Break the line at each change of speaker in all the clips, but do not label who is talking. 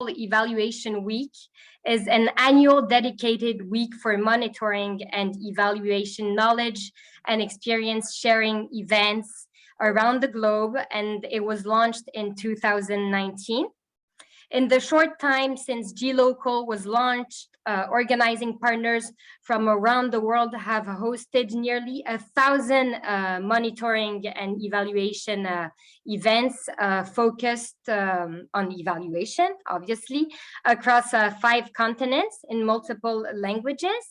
Evaluation Week is an annual dedicated week for monitoring and evaluation knowledge and experience sharing events around the globe, and it was launched in 2019. In the short time since GLocal was launched, organizing partners from around the world have hosted nearly 1,000 monitoring and evaluation events focused on evaluation, obviously, across 5 continents in multiple languages.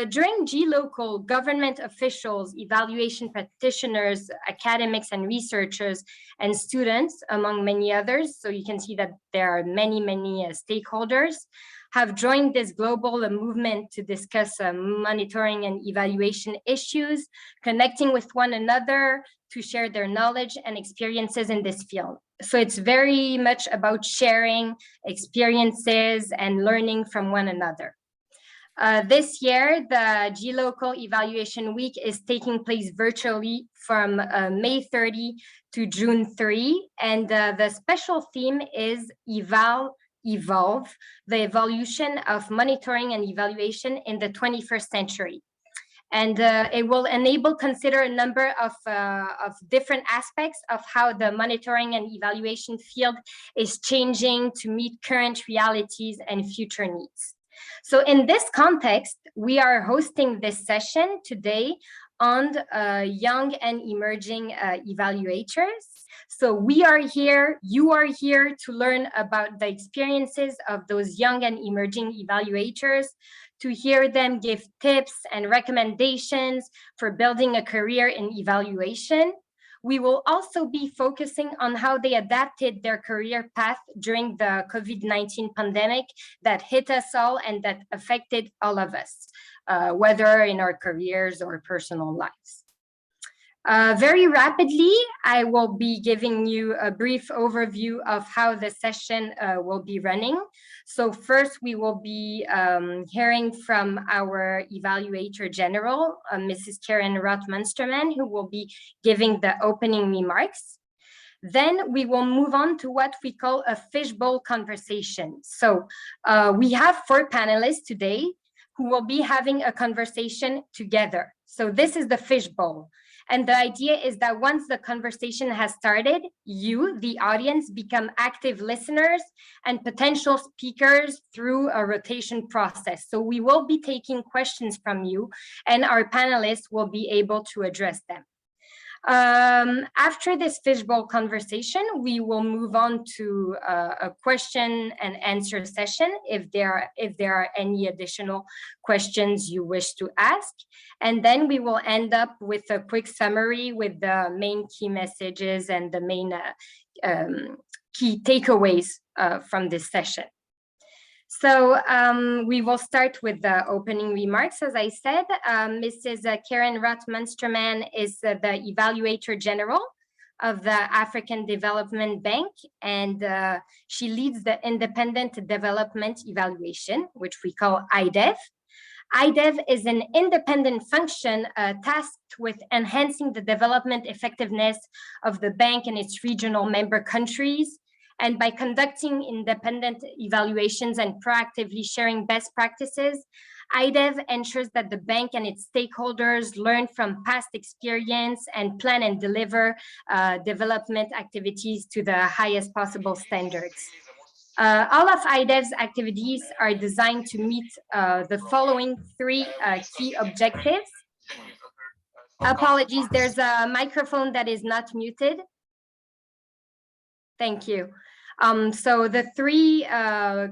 During GLocal, government officials, evaluation practitioners, academics and researchers, and students, among many others, so you can see that there are many stakeholders, have joined this global movement to discuss monitoring and evaluation issues, connecting with one another to share their knowledge and experiences in this field. So it's very much about sharing experiences and learning from one another. This year, the GLocal Evaluation Week is taking place virtually from May 30 to June 3, and the special theme is Evolve, the evolution of monitoring and evaluation in the 21st century. And it will enable consider a number of different aspects of how the monitoring and evaluation field is changing to meet current realities and future needs. So in this context, we are hosting this session today on young and emerging evaluators. So we are here, you are here to learn about the experiences of those young and emerging evaluators, to hear them give tips and recommendations for building a career in evaluation. We will also be focusing on how they adapted their career path during the COVID-19 pandemic that hit us all and that affected all of us, whether in our careers or personal lives. Very rapidly, I will be giving you a brief overview of how the session will be running. So first, we will be hearing from our evaluator general, Mrs. Karen Roth-Munsterman, who will be giving the opening remarks. Then we will move on to what we call a fishbowl conversation. So we have 4 panelists today who will be having a conversation together. So this is the fishbowl. And the idea is that once the conversation has started, you, the audience, become active listeners and potential speakers through a rotation process. So we will be taking questions from you, and our panelists will be able to address them. After this fishbowl conversation, we will move on to a question and answer session if there are any additional questions you wish to ask. And then we will end up with a quick summary with the main key messages and the main key takeaways from this session. So we will start with the opening remarks. As I said, Mrs. Karen Roth-Munsterman is the evaluator general of the African Development Bank, and she leads the independent development evaluation, which we call IDEV. IDEV is an independent function tasked with enhancing the development effectiveness of the bank and its regional member countries. And by conducting independent evaluations and proactively sharing best practices, IDEV ensures that the bank and its stakeholders learn from past experience and plan and deliver development activities to the highest possible standards. All of IDEV's activities are designed to meet the following 3 key objectives. Apologies, there's a microphone that is not muted. Thank you. So the 3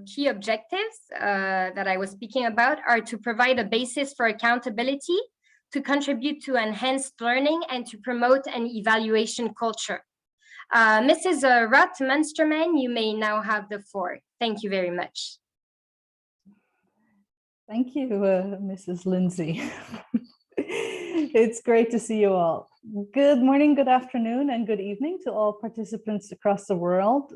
key objectives that I was speaking about are to provide a basis for accountability, to contribute to enhanced learning, and to promote an evaluation culture. Mrs. Roth-Munsterman, you may now have the floor. Thank you very much.
Thank you, Mrs. Lindsay. It's great to see you all. Good morning, good afternoon, and good evening to all participants across the world.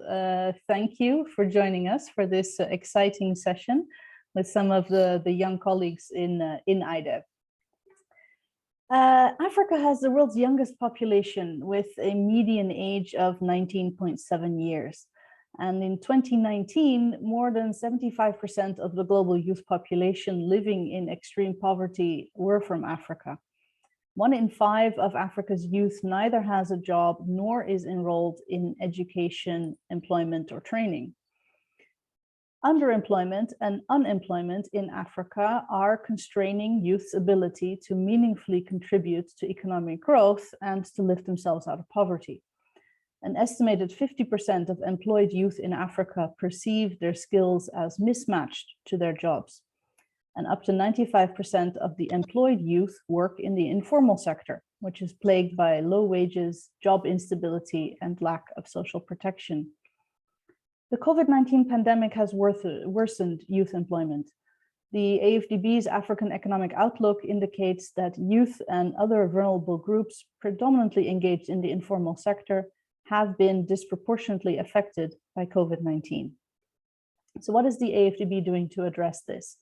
Thank you for joining us for this exciting session with some of the young colleagues in IDEV. Africa has the world's youngest population with a median age of 19.7 years. And in 2019, more than 75% of the global youth population living in extreme poverty were from Africa. 1 in 5 of Africa's youth neither has a job nor is enrolled in education, employment, or training. Underemployment and unemployment in Africa are constraining youth's ability to meaningfully contribute to economic growth and to lift themselves out of poverty. An estimated 50% of employed youth in Africa perceive their skills as mismatched to their jobs. And up to 95% of the employed youth work in the informal sector, which is plagued by low wages, job instability, and lack of social protection. The COVID-19 pandemic has worsened youth employment. The AfDB's African Economic Outlook indicates that youth and other vulnerable groups predominantly engaged in the informal sector have been disproportionately affected by COVID-19. So what is the AfDB doing to address this?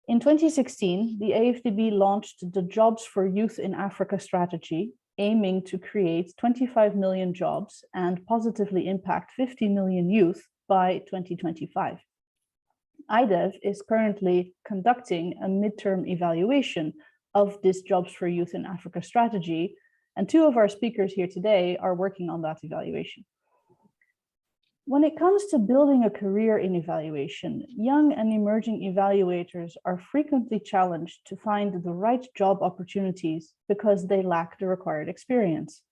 In 2016, the AfDB launched the Jobs for Youth in Africa strategy, aiming to create 25 million jobs and positively impact 50 million youth by 2025. IDEV is currently conducting a midterm evaluation of this Jobs for Youth in Africa strategy, and 2 of our speakers here today are working on that evaluation. When it comes to building a career in evaluation, young and emerging evaluators are frequently challenged to find the right job opportunities because they lack the required experience.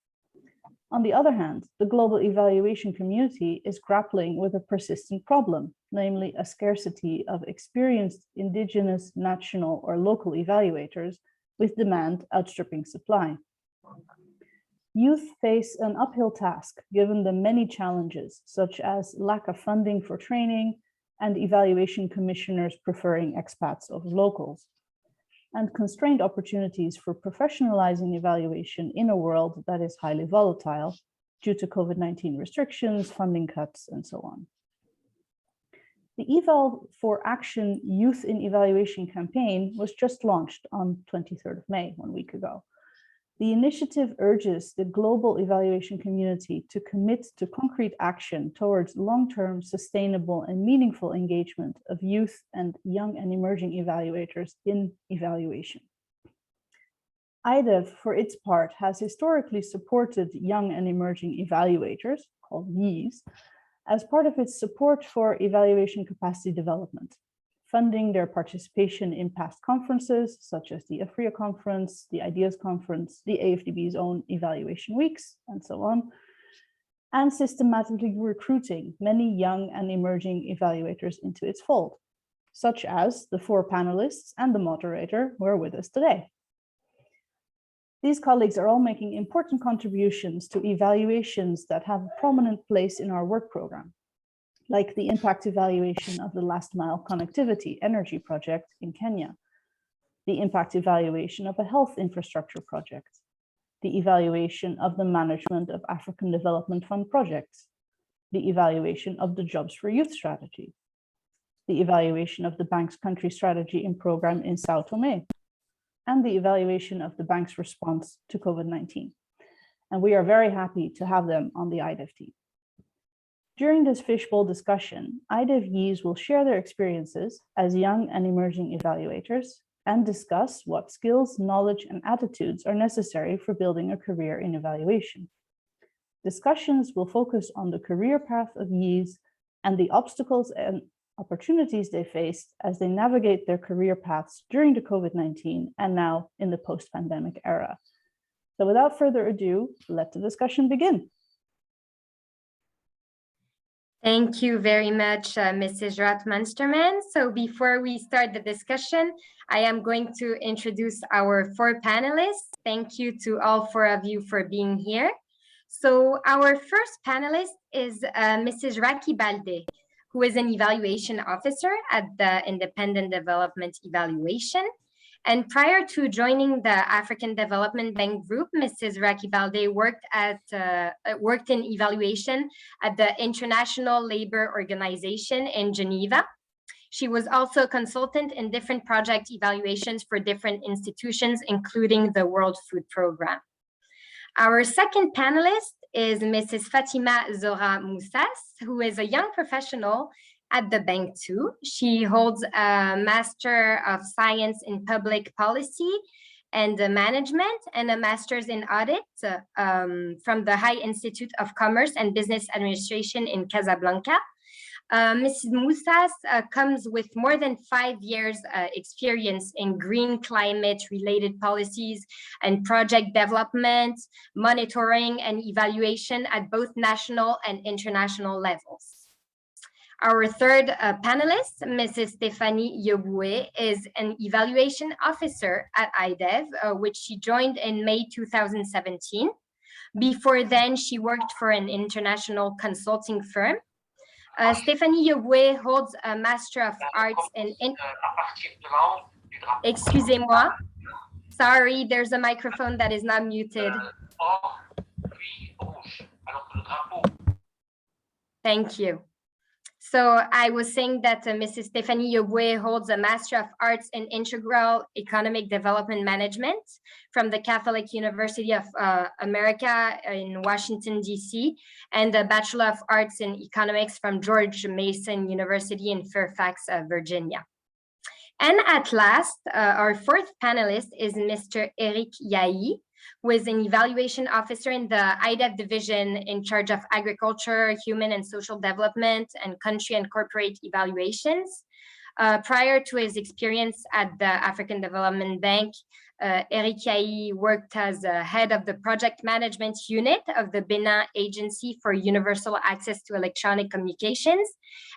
On the other hand, the global evaluation community is grappling with a persistent problem, namely a scarcity of experienced indigenous, national, or local evaluators, with demand outstripping supply. Youth face an uphill task given the many challenges, such as lack of funding for training and evaluation commissioners preferring expats over locals, and constrained opportunities for professionalizing evaluation in a world that is highly volatile due to COVID-19 restrictions, funding cuts, and so on. The Eval for Action Youth in Evaluation campaign was just launched on 23rd of May, 1 week ago. The initiative urges the global evaluation community to commit to concrete action towards long-term, sustainable, and meaningful engagement of youth and young and emerging evaluators in evaluation. IDEV, for its part, has historically supported young and emerging evaluators, called YEEs, as part of its support for evaluation capacity development, funding their participation in past conferences, such as the AFRIA conference, the IDEAS conference, the AfDB's own evaluation weeks, and so on, and systematically recruiting many young and emerging evaluators into its fold, such as the 4 panelists and the moderator who are with us today. These colleagues are all making important contributions to evaluations that have a prominent place in our work program, like the impact evaluation of the last mile connectivity energy project in Kenya, the impact evaluation of a health infrastructure project, the evaluation of the management of African Development Fund projects, the evaluation of the Jobs for Youth strategy, the evaluation of the bank's country strategy and program in Sao Tome, and the evaluation of the bank's response to COVID-19. And we are very happy to have them on the IDEV team. During this fishbowl discussion, IDEVs will share their experiences as young and emerging evaluators and discuss what skills, knowledge, and attitudes are necessary for building a career in evaluation. Discussions will focus on the career path of YEEs and the obstacles and opportunities they faced as they navigate their career paths during the COVID-19 and now in the post-pandemic era. So without further ado, let the discussion begin.
Thank you very much, Mrs. Rotmansterman. So before we start the discussion, I am going to introduce our 4 panelists. Thank you to all 4 of you for being here. So our first panelist is Mrs. Raki Balde, who is an evaluation officer at the Independent Development Evaluation. And prior to joining the African Development Bank Group, Mrs. Raki Balde worked in evaluation at the International Labour Organization in Geneva. She was also a consultant in different project evaluations for different institutions, including the World Food Programme. Our second panelist is Mrs. Fatima Zora Moussas, who is a young professional at the bank too. She holds a Master of Science in Public Policy and Management and a Master's in Audit from the High Institute of Commerce and Business Administration in Casablanca. Mrs. Moussas comes with more than 5 years experience in green climate related policies and project development, monitoring and evaluation at both national and international levels. Our third panelist, Mrs. Stéphanie Yoboué, is an evaluation officer at IDEV, which she joined in May 2017. Before then, she worked for an international consulting firm. Stéphanie Yoboué holds a Master of Arts in... Excusez-moi. Sorry, there's a microphone that is not muted. Thank you. So I was saying that Mrs. Stéphanie Yoboué holds a Master of Arts in Integral Economic Development Management from the Catholic University of America in Washington, D.C., and a Bachelor of Arts in Economics from George Mason University in Fairfax, Virginia. And at last, our fourth panelist is Mr. Eric Yahi, who is an evaluation officer in the IDEV division in charge of agriculture, human and social development, and country and corporate evaluations. Prior to his experience at the African Development Bank, Eric Yahi worked as head of the project management unit of the Benin Agency for Universal Access to Electronic Communications,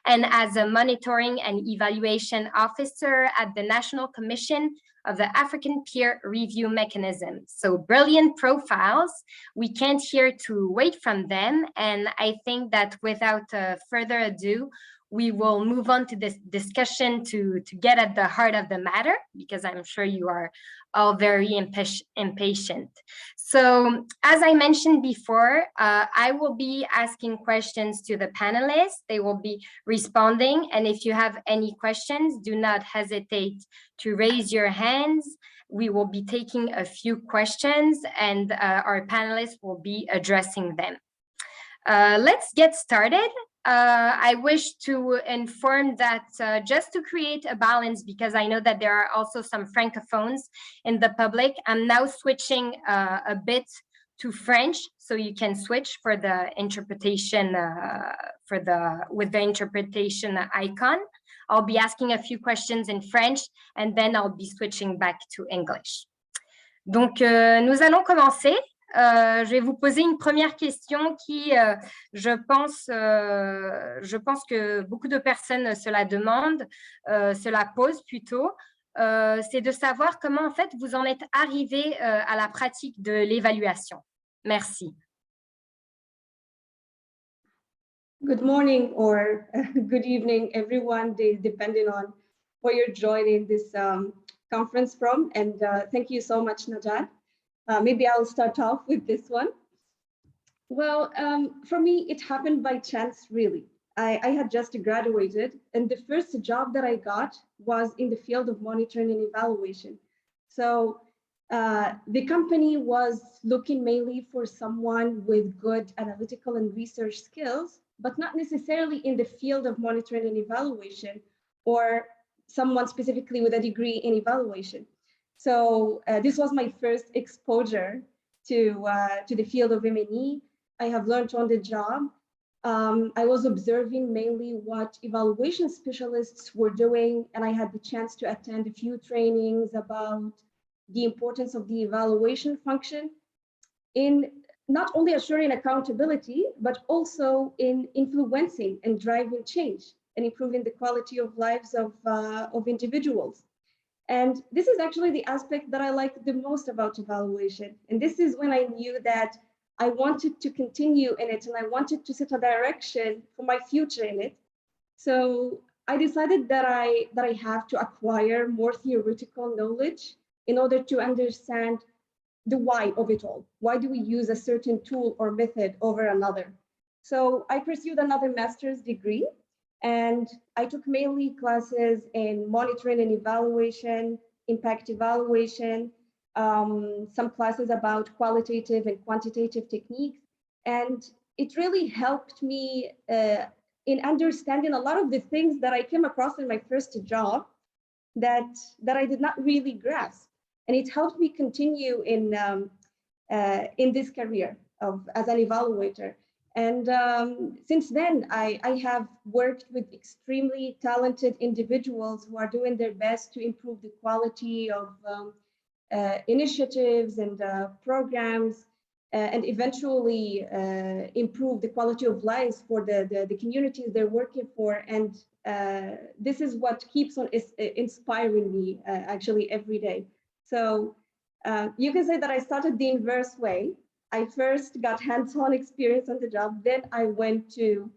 and as a monitoring and evaluation officer at the National Commission of the African Peer Review Mechanism. So brilliant profiles. We can't here to wait from them. And I think that without further ado, we will move on to this discussion to get at the heart of the matter, because I'm sure you are all very impatient. So as I mentioned before, I will be asking questions to the panelists. They will be responding. And if you have any questions, do not hesitate to raise your hands. We will be taking a few questions and our panelists will be addressing them. Let's get started. I wish to inform that just to create a balance, because I know that there are also some francophones in the public, I'm now switching a bit to French, so you can switch for the interpretation with the interpretation icon. I'll be asking a few questions in French and then I'll be switching back to English. Donc, nous allons commencer. Je vais vous poser une première question qui, je pense que beaucoup de personnes se la demandent, se la posent plutôt. C'est de savoir comment, en fait, vous en êtes arrivé à la pratique de l'évaluation. Merci.
Good morning or good evening, everyone, depending on where you're joining this conference from. And thank you so much, Najat. Maybe I'll start off with this one. Well, for me, it happened by chance, really. I had just graduated, and the first job that I got was in the field of monitoring and evaluation. So the company was looking mainly for someone with good analytical and research skills, but not necessarily in the field of monitoring and evaluation, or someone specifically with a degree in evaluation. So this was my first exposure to the field of M&E. I have learned on the job. I was observing mainly what evaluation specialists were doing, and I had the chance to attend a few trainings about the importance of the evaluation function in not only assuring accountability, but also in influencing and driving change and improving the quality of lives of individuals. And this is actually the aspect that I like the most about evaluation. And this is when I knew that I wanted to continue in it and I wanted to set a direction for my future in it. So I decided that I have to acquire more theoretical knowledge in order to understand the why of it all. Why do we use a certain tool or method over another? So I pursued another master's degree. And I took mainly classes in monitoring and evaluation, impact evaluation, some classes about qualitative and quantitative techniques. And it really helped me in understanding a lot of the things that I came across in my first job that I did not really grasp. And it helped me continue in this career as an evaluator. And since then, I have worked with extremely talented individuals who are doing their best to improve the quality of initiatives and programs, and eventually improve the quality of lives for the communities they're working for. And this is what keeps on inspiring me actually every day. So you can say that I started the inverse way. I first got hands-on experience on the job, then I went to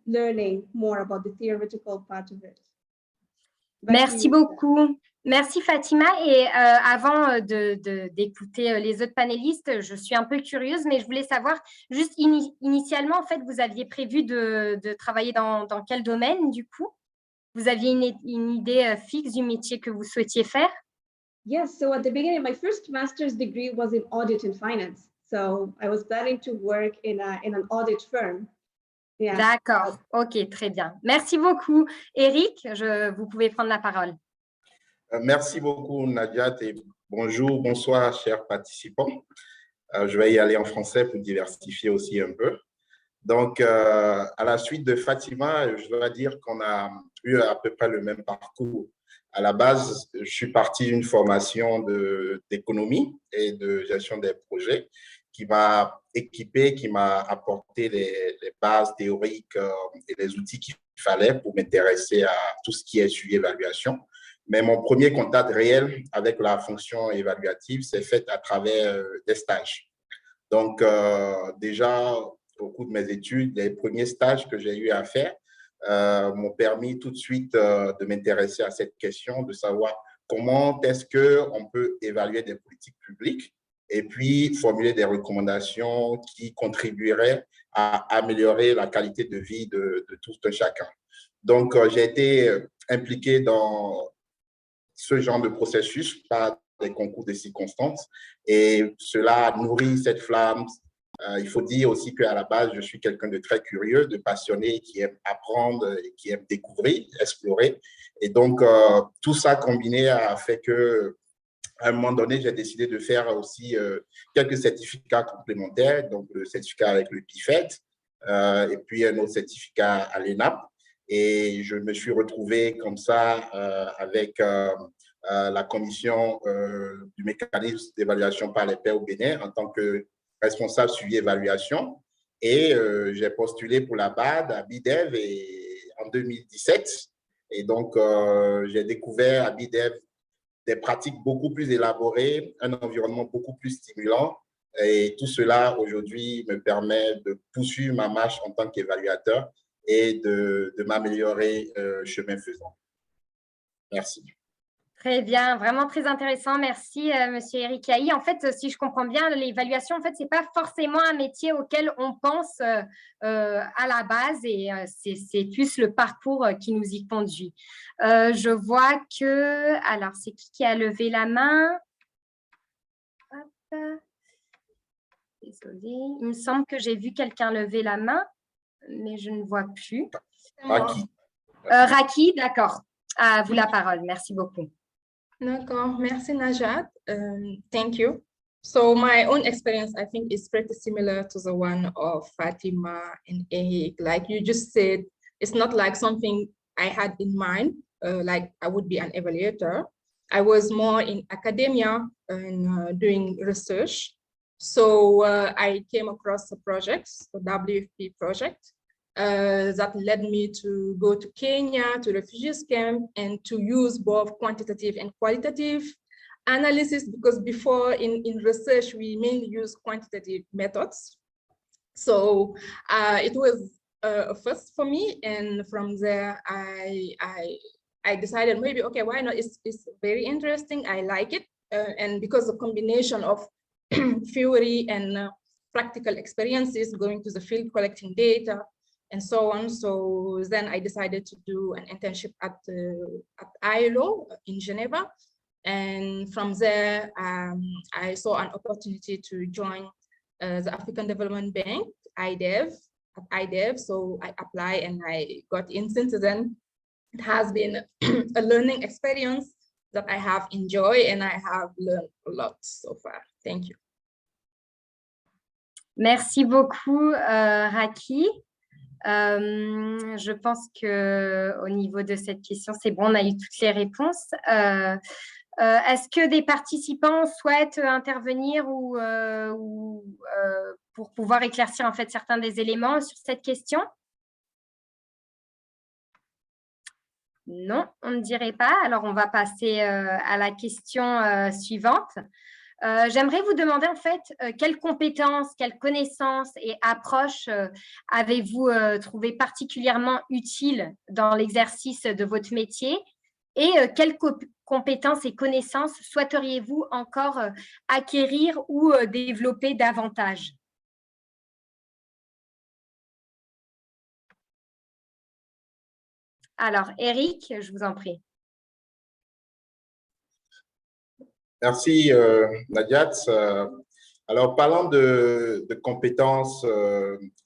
learning more about the theoretical part of it.
Merci beaucoup. Merci Fatima. Et avant d'écouter les autres panélistes, je suis un peu curieuse, mais je voulais savoir, juste initialement, en fait, vous aviez prévu de travailler dans quel domaine, du coup? Vous aviez une idée fixe du métier que vous souhaitiez faire?
Yes, so at the beginning, my first master's degree was in audit and finance. So I was planning to work in an audit firm. Yeah.
D'accord, ok, très bien. Merci beaucoup. Eric, vous pouvez prendre la parole.
Merci beaucoup, Nadia, et bonjour, bonsoir, chers participants. Je vais y aller en français pour diversifier aussi un peu. Donc, à la suite de Fatima, je dois dire qu'on a eu à peu près le même parcours. À la base, je suis parti d'une formation d'économie et de gestion des projets qui m'a équipé, qui m'a apporté les bases théoriques et les outils qu'il fallait pour m'intéresser à tout ce qui est suivi évaluation. Mais mon premier contact réel avec la fonction évaluative s'est fait à travers des stages. Donc, déjà, au cours de mes études, les premiers stages que j'ai eu à faire m'ont permis tout de suite de m'intéresser à cette question, de savoir comment est-ce qu'on peut évaluer des politiques publiques et puis formuler des recommandations qui contribueraient à améliorer la qualité de vie de tout un chacun. Donc, j'ai été impliqué dans ce genre de processus par des concours de circonstances et cela a nourri cette flamme. Il faut dire aussi qu'à la base, je suis quelqu'un de très curieux, de passionné, qui aime apprendre, qui aime découvrir, explorer. Et donc, tout ça combiné a fait que, à un moment donné, j'ai décidé de faire aussi quelques certificats complémentaires, donc le certificat avec le PIFET et puis un autre certificat à l'ENAP. Et je me suis retrouvé comme ça avec la commission du mécanisme d'évaluation par les pairs au Bénin en tant que responsable suivi évaluation. Et j'ai postulé pour la BAD à IDEV en 2017. Et donc, j'ai découvert à IDEV des pratiques beaucoup plus élaborées, un environnement beaucoup plus stimulant. Et tout cela, aujourd'hui, me permet de poursuivre ma marche en tant qu'évaluateur et de m'améliorer chemin faisant. Merci.
Très bien, vraiment très intéressant. Merci, Monsieur Eric Yahi. En fait, si je comprends bien, l'évaluation, en fait, c'est pas forcément un métier auquel on pense à la base et c'est plus le parcours qui nous y conduit. Je vois que… Alors, c'est qui a levé la main? Hop. Désolée. Il me semble que j'ai vu quelqu'un lever la main, mais je ne vois plus.
Raki.
Raki, d'accord. À vous la parole. Merci beaucoup.
D'accord, merci Najat. Thank you. So my own experience, I think, is pretty similar to the one of Fatima and Ehik. Like you just said, it's not like something I had in mind, like I would be an evaluator. I was more in academia and doing research. So I came across the projects, the WFP project, that led me to go to Kenya, to refugees camp, and to use both quantitative and qualitative analysis, because before in research, we mainly use quantitative methods. So it was a first for me. And from there, I decided maybe, okay, why not? It's very interesting. I like it. And because the combination of theory and practical experiences, going to the field, collecting data, and so on. So then I decided to do an internship at ILO in Geneva. And from there, I saw an opportunity to join the African Development Bank, IDEV. So I applied and I got in. Since then, it has been a learning experience that I have enjoyed and I have learned a lot so far. Thank you.
Merci beaucoup, Raki. Je pense qu'au niveau de cette question, c'est bon, on a eu toutes les réponses. Est-ce que des participants souhaitent intervenir ou pour pouvoir éclaircir en fait certains des éléments sur cette question? Non, on ne dirait pas. Alors, on va passer à la question suivante. J'aimerais vous demander en fait quelles compétences, quelles connaissances et approches avez-vous trouvé particulièrement utiles dans l'exercice de votre métier et quelles compétences et connaissances souhaiteriez-vous encore acquérir ou développer davantage? Alors, Eric, je vous en prie.
Merci, Nadiat. Alors, parlant de compétences,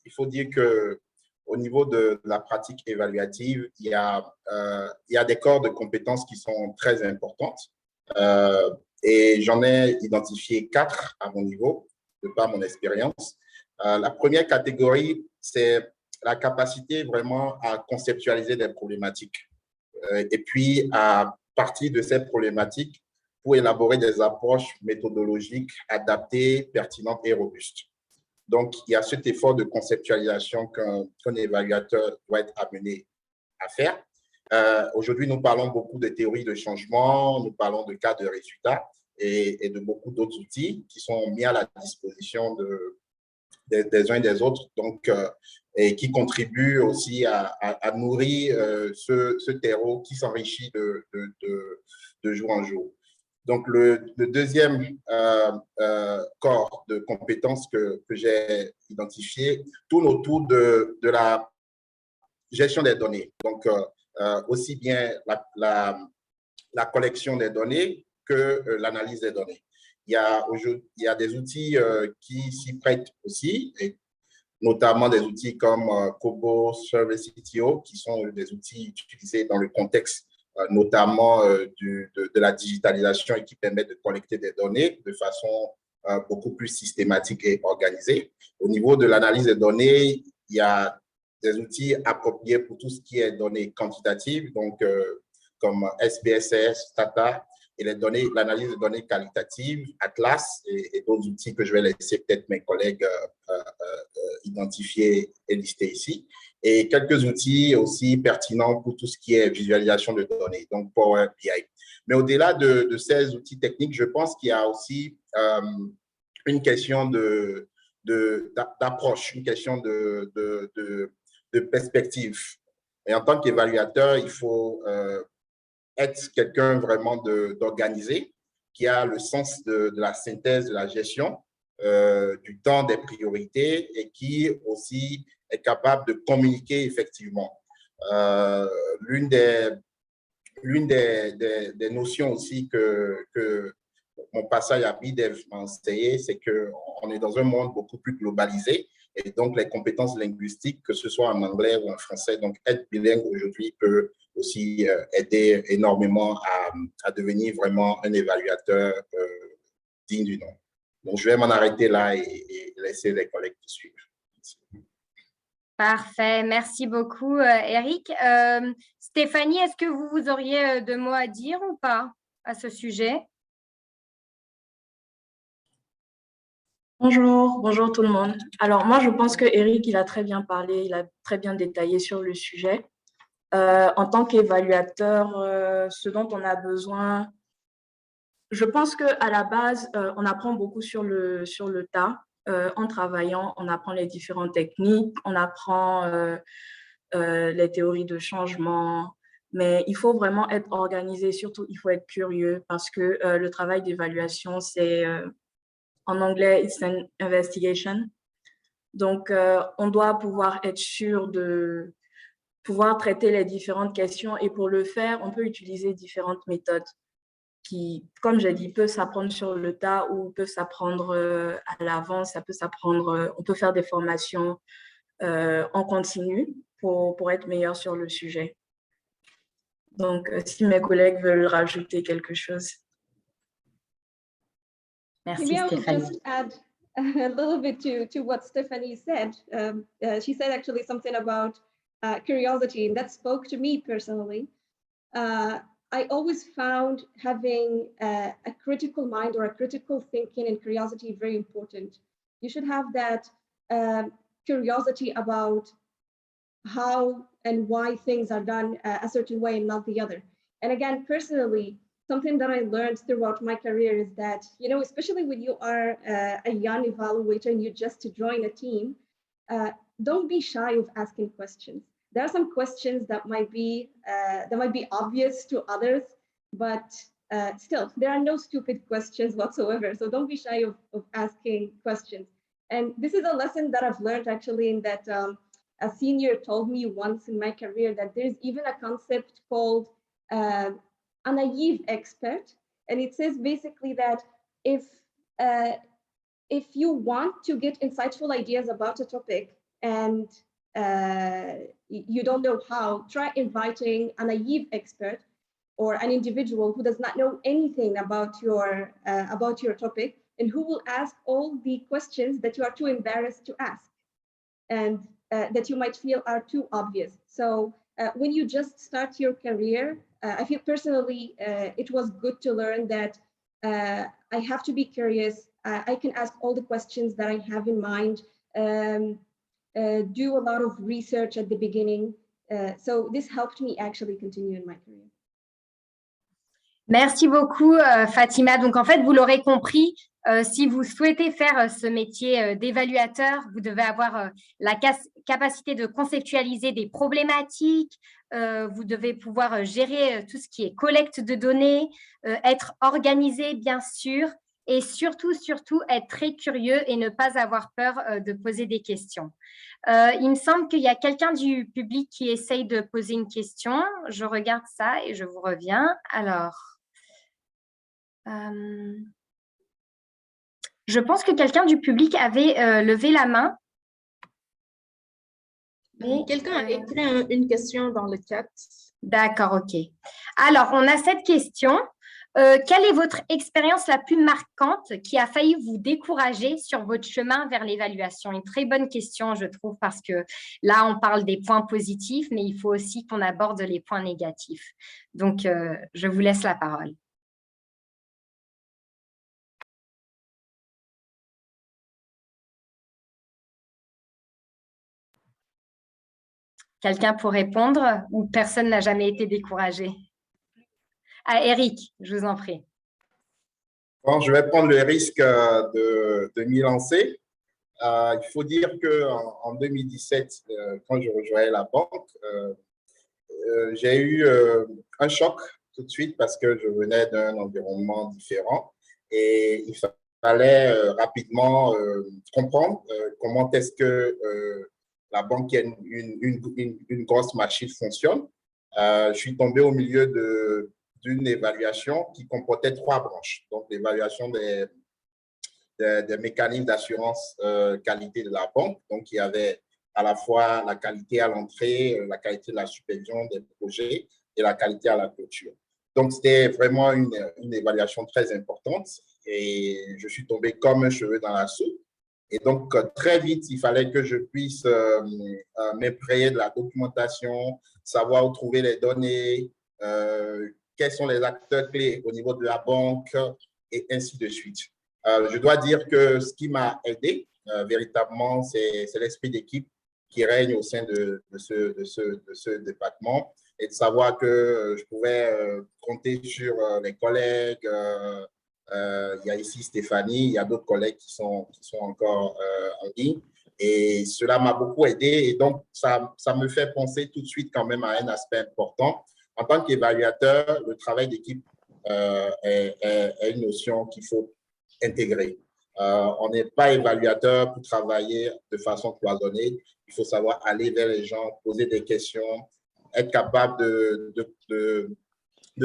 il faut dire qu'au niveau de la pratique évaluative, il y a des corps de compétences qui sont très importantes. Et j'en ai identifié 4 à mon niveau, de par mon expérience. La première catégorie, c'est la capacité vraiment à conceptualiser des problématiques. Et puis, à partir de ces problématiques, pour élaborer des approches méthodologiques adaptées, pertinentes et robustes. Donc, il y a cet effort de conceptualisation qu'un évaluateur doit être amené à faire. Aujourd'hui, nous parlons beaucoup de théorie de changement, nous parlons de cas de résultats et de beaucoup d'autres outils qui sont mis à la disposition des uns et des autres, donc, et qui contribuent aussi à nourrir ce terreau qui s'enrichit de jour en jour. Donc, le deuxième corps de compétences que j'ai identifié tourne autour de la gestion des données. Donc, aussi bien la collection des données que l'analyse des données. Il y a des outils qui s'y prêtent aussi, et notamment des outils comme Kobo, Service CTO, qui sont des outils utilisés dans le contexte notamment de la digitalisation et qui permettent de collecter des données de façon beaucoup plus systématique et organisée. Au niveau de l'analyse des données, il y a des outils appropriés pour tout ce qui est données quantitatives, donc comme SPSS, Stata, et l'analyse de données qualitatives, Atlas et d'autres outils que je vais laisser peut-être mes collègues identifier et lister ici. Et quelques outils aussi pertinents pour tout ce qui est visualisation de données, donc Power BI. Mais au-delà de ces outils techniques, je pense qu'il y a aussi une question d'approche, une question de perspective. Et en tant qu'évaluateur, il faut être quelqu'un vraiment d'organisé, qui a le sens de la synthèse, de la gestion, du temps, des priorités et qui aussi est capable de communiquer effectivement. L'une des notions aussi que mon passage à IDEV m'a enseigné, c'est qu'on est dans un monde beaucoup plus globalisé et donc les compétences linguistiques, que ce soit en anglais ou en français, donc être bilingue aujourd'hui peut aussi aider énormément à devenir vraiment un évaluateur digne du nom. Donc, je vais m'en arrêter là et laisser les collègues suivre.
Parfait, merci beaucoup, Eric. Stéphanie, est-ce que vous auriez deux mots à dire ou pas à ce sujet?
Bonjour tout le monde. Alors moi, je pense que Eric, il a très bien parlé, il a très bien détaillé sur le sujet. En tant qu'évaluateur, ce dont on a besoin, je pense qu'à la base, on apprend beaucoup sur le tas. En travaillant, on apprend les différentes techniques, on apprend les théories de changement, mais il faut vraiment être organisé, surtout il faut être curieux parce que le travail d'évaluation, c'est en anglais, it's an investigation. Donc, on doit pouvoir être sûr de pouvoir traiter les différentes questions et pour le faire, on peut utiliser différentes méthodes qui, comme j'ai dit, peut s'apprendre sur le tas ou peut s'apprendre à l'avance, ça peut s'apprendre, on peut faire des formations en continu pour être meilleur sur le sujet. Donc, si mes collègues veulent rajouter quelque chose.
Merci,
Maybe I would
Stéphanie.
just add a little bit to what Stephanie said. She said actually something about curiosity, and that spoke to me personally. I always found having a critical mind or a critical thinking and curiosity very important. You should have that curiosity about how and why things are done a certain way and not the other. And again, personally, something that I learned throughout my career is that, you know, especially when you are a young evaluator and you just join a team, don't be shy of asking questions. There are some questions that might be obvious to others, but still, there are no stupid questions whatsoever. So don't be shy of asking questions. And this is a lesson that I've learned actually in that a senior told me once in my career that there's even a concept called a naive expert. And it says basically that if you want to get insightful ideas about a topic and you don't know how, try inviting a naive expert or an individual who does not know anything about your topic and who will ask all the questions that you are too embarrassed to ask and that you might feel are too obvious. So when you just start your career, I feel personally it was good to learn that I have to be curious. I can ask all the questions that I have in mind, do a lot of research at the beginning. So this helped me actually continue in my career.
Merci beaucoup, Fatima. Donc, en fait, vous l'aurez compris, si vous souhaitez faire ce métier d'évaluateur, vous devez avoir la capacité de conceptualiser des problématiques, vous devez pouvoir gérer tout ce qui est collecte de données, être organisé, bien sûr, et surtout, être très curieux et ne pas avoir peur de poser des questions. Il me semble qu'il y a quelqu'un du public qui essaye de poser une question. Je regarde ça et je vous reviens. Alors, je pense que quelqu'un du public avait levé la main.
Quelqu'un a écrit une question dans le chat.
D'accord, ok. Alors, on a cette question. Quelle est votre expérience la plus marquante qui a failli vous décourager sur votre chemin vers l'évaluation? Une très bonne question, je trouve, parce que là, on parle des points positifs, mais il faut aussi qu'on aborde les points négatifs. Donc, je vous laisse la parole. Quelqu'un pour répondre ou personne n'a jamais été découragé? Ah, Eric, je vous en prie.
Bon, je vais prendre le risque de m'y lancer. Il faut dire qu'en 2017, quand je rejoignais la banque, j'ai eu un choc tout de suite parce que je venais d'un environnement différent et il fallait rapidement comprendre comment est-ce que la banque, qui est une grosse machine, fonctionne. Je suis tombé au milieu d'une évaluation qui comportait 3 branches. Donc, l'évaluation des mécanismes d'assurance qualité de la banque. Donc, il y avait à la fois la qualité à l'entrée, la qualité de la supervision des projets et la qualité à la clôture. Donc, c'était vraiment une évaluation très importante et je suis tombé comme un cheveu dans la soupe. Et donc, très vite, il fallait que je puisse m'imprégner de la documentation, savoir où trouver les données, quels sont les acteurs clés au niveau de la banque et ainsi de suite. Je dois dire que ce qui m'a aidé véritablement, c'est l'esprit d'équipe qui règne au sein de ce département et de savoir que je pouvais compter sur les collègues. Il y a ici Stéphanie, il y a d'autres collègues qui sont encore en ligne et cela m'a beaucoup aidé et donc ça me fait penser tout de suite quand même à un aspect important. En tant qu'évaluateur, le travail d'équipe est une notion qu'il faut intégrer. On n'est pas évaluateur pour travailler de façon cloisonnée. Il faut savoir aller vers les gens, poser des questions, être capable de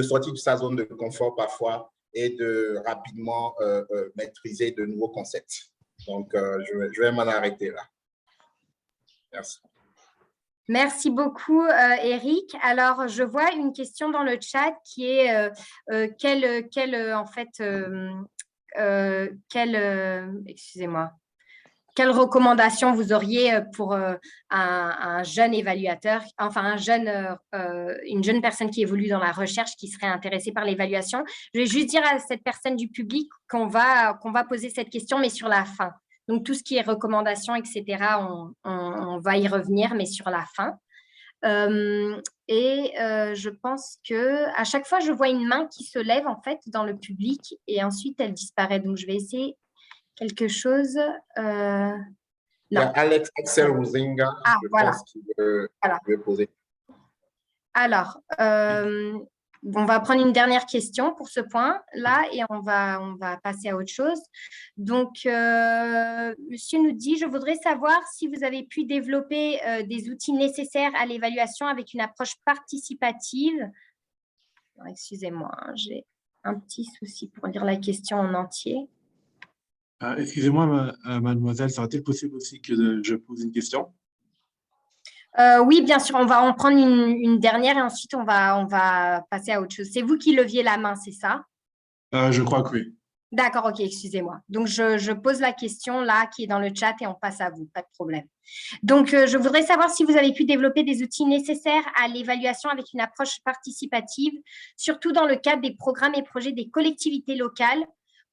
sortir de sa zone de confort parfois et de rapidement maîtriser de nouveaux concepts. Donc, je vais m'en arrêter là. Merci.
Merci beaucoup, Eric. Alors, je vois une question dans le chat qui est excusez-moi. Quelles recommandations vous auriez pour un jeune évaluateur, enfin une jeune personne qui évolue dans la recherche, qui serait intéressée par l'évaluation? Je vais juste dire à cette personne du public qu'on va poser cette question, mais sur la fin. Donc, tout ce qui est recommandations, etc., on va y revenir, mais sur la fin. Je pense qu'à chaque fois, je vois une main qui se lève, en fait, dans le public, et ensuite, elle disparaît. Donc, je vais essayer quelque chose. Non.
Il y a Alex Axel Ruzinga, je pense qu'il veut poser.
Alors, on va prendre une dernière question pour ce point-là et on va passer à autre chose. Donc, monsieur nous dit, je voudrais savoir si vous avez pu développer des outils nécessaires à l'évaluation avec une approche participative. Excusez-moi, j'ai un petit souci pour lire la question en entier.
Excusez-moi, mademoiselle, serait-il possible aussi que je pose une question?
Oui, bien sûr, on va en prendre une dernière et ensuite on va passer à autre chose. C'est vous qui leviez la main, c'est ça?
Je crois que oui.
D'accord, ok, excusez-moi. Donc, je pose la question là qui est dans le chat et on passe à vous, pas de problème. Donc, je voudrais savoir si vous avez pu développer des outils nécessaires à l'évaluation avec une approche participative, surtout dans le cadre des programmes et projets des collectivités locales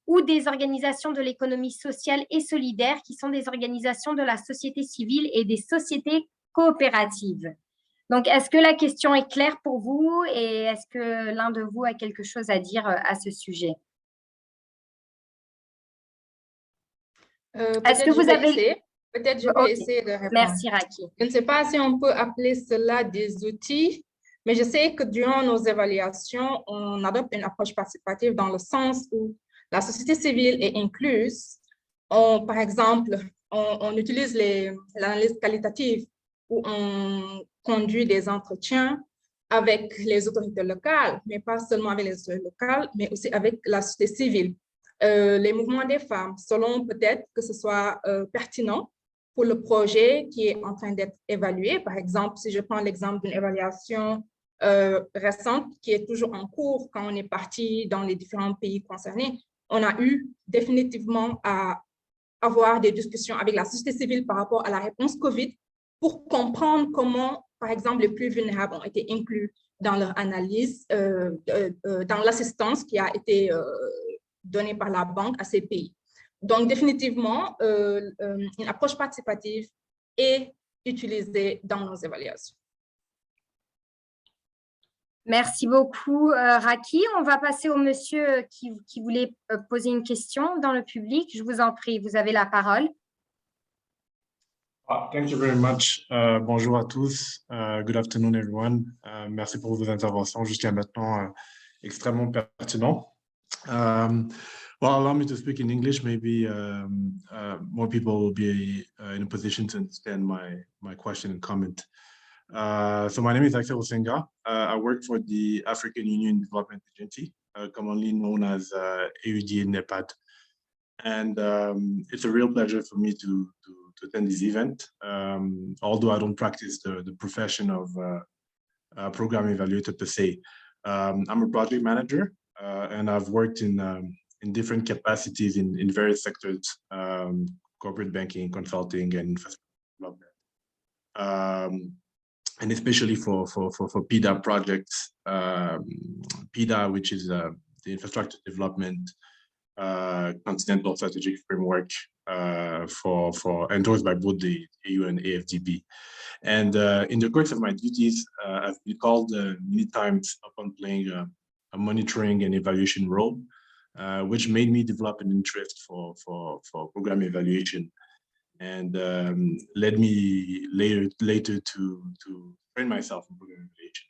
ou des organisations de l'économie sociale et solidaire qui sont des organisations de la société civile et des sociétés coopératives. Donc, est-ce que la question est claire pour vous et est-ce que l'un de vous a quelque chose à dire à ce sujet? Est-ce que vous avez…
Peut-être je vais essayer de répondre.
Merci, Raki.
Je ne sais pas si on peut appeler cela des outils, mais je sais que durant nos évaluations, on adopte une approche participative dans le sens où la société civile est incluse. Par exemple, on utilise l'analyse qualitative où on conduit des entretiens avec les autorités locales, mais pas seulement avec les autorités locales, mais aussi avec la société civile. Les mouvements des femmes, selon peut-être que ce soit pertinent pour le projet qui est en train d'être évalué. Par exemple, si je prends l'exemple d'une évaluation récente qui est toujours en cours quand on est parti dans les différents pays concernés, on a eu définitivement à avoir des discussions avec la société civile par rapport à la réponse COVID pour comprendre comment, par exemple, les plus vulnérables ont été inclus dans leur analyse, dans l'assistance qui a été donnée par la banque à ces pays. Donc, définitivement, une approche participative est utilisée dans nos évaluations.
Merci beaucoup, Raki. On va passer au monsieur qui voulait poser une question dans le public. Je vous en prie, vous avez la parole.
Thank you very much. Bonjour à tous. Good afternoon, everyone. Merci pour vos interventions jusqu'à maintenant, extrêmement pertinent. Well, allow me to speak in English. Maybe more people will be in a position to understand my question and comment. So my name is Axel Osenga. I work for the African Union Development Agency, commonly known as AUD and NEPAD. And it's a real pleasure for me to attend this event, although I don't practice the profession of program evaluator per se. I'm a project manager, and I've worked in different capacities in various sectors, corporate banking, consulting, and infrastructure development. And especially for PIDA projects, PIDA, which is the Infrastructure Development Continental Strategic Framework endorsed by both the EU and AfDB. And in the course of my duties, I've been called many times upon playing a monitoring and evaluation role, which made me develop an interest for program evaluation, and led me later to train myself in program evaluation.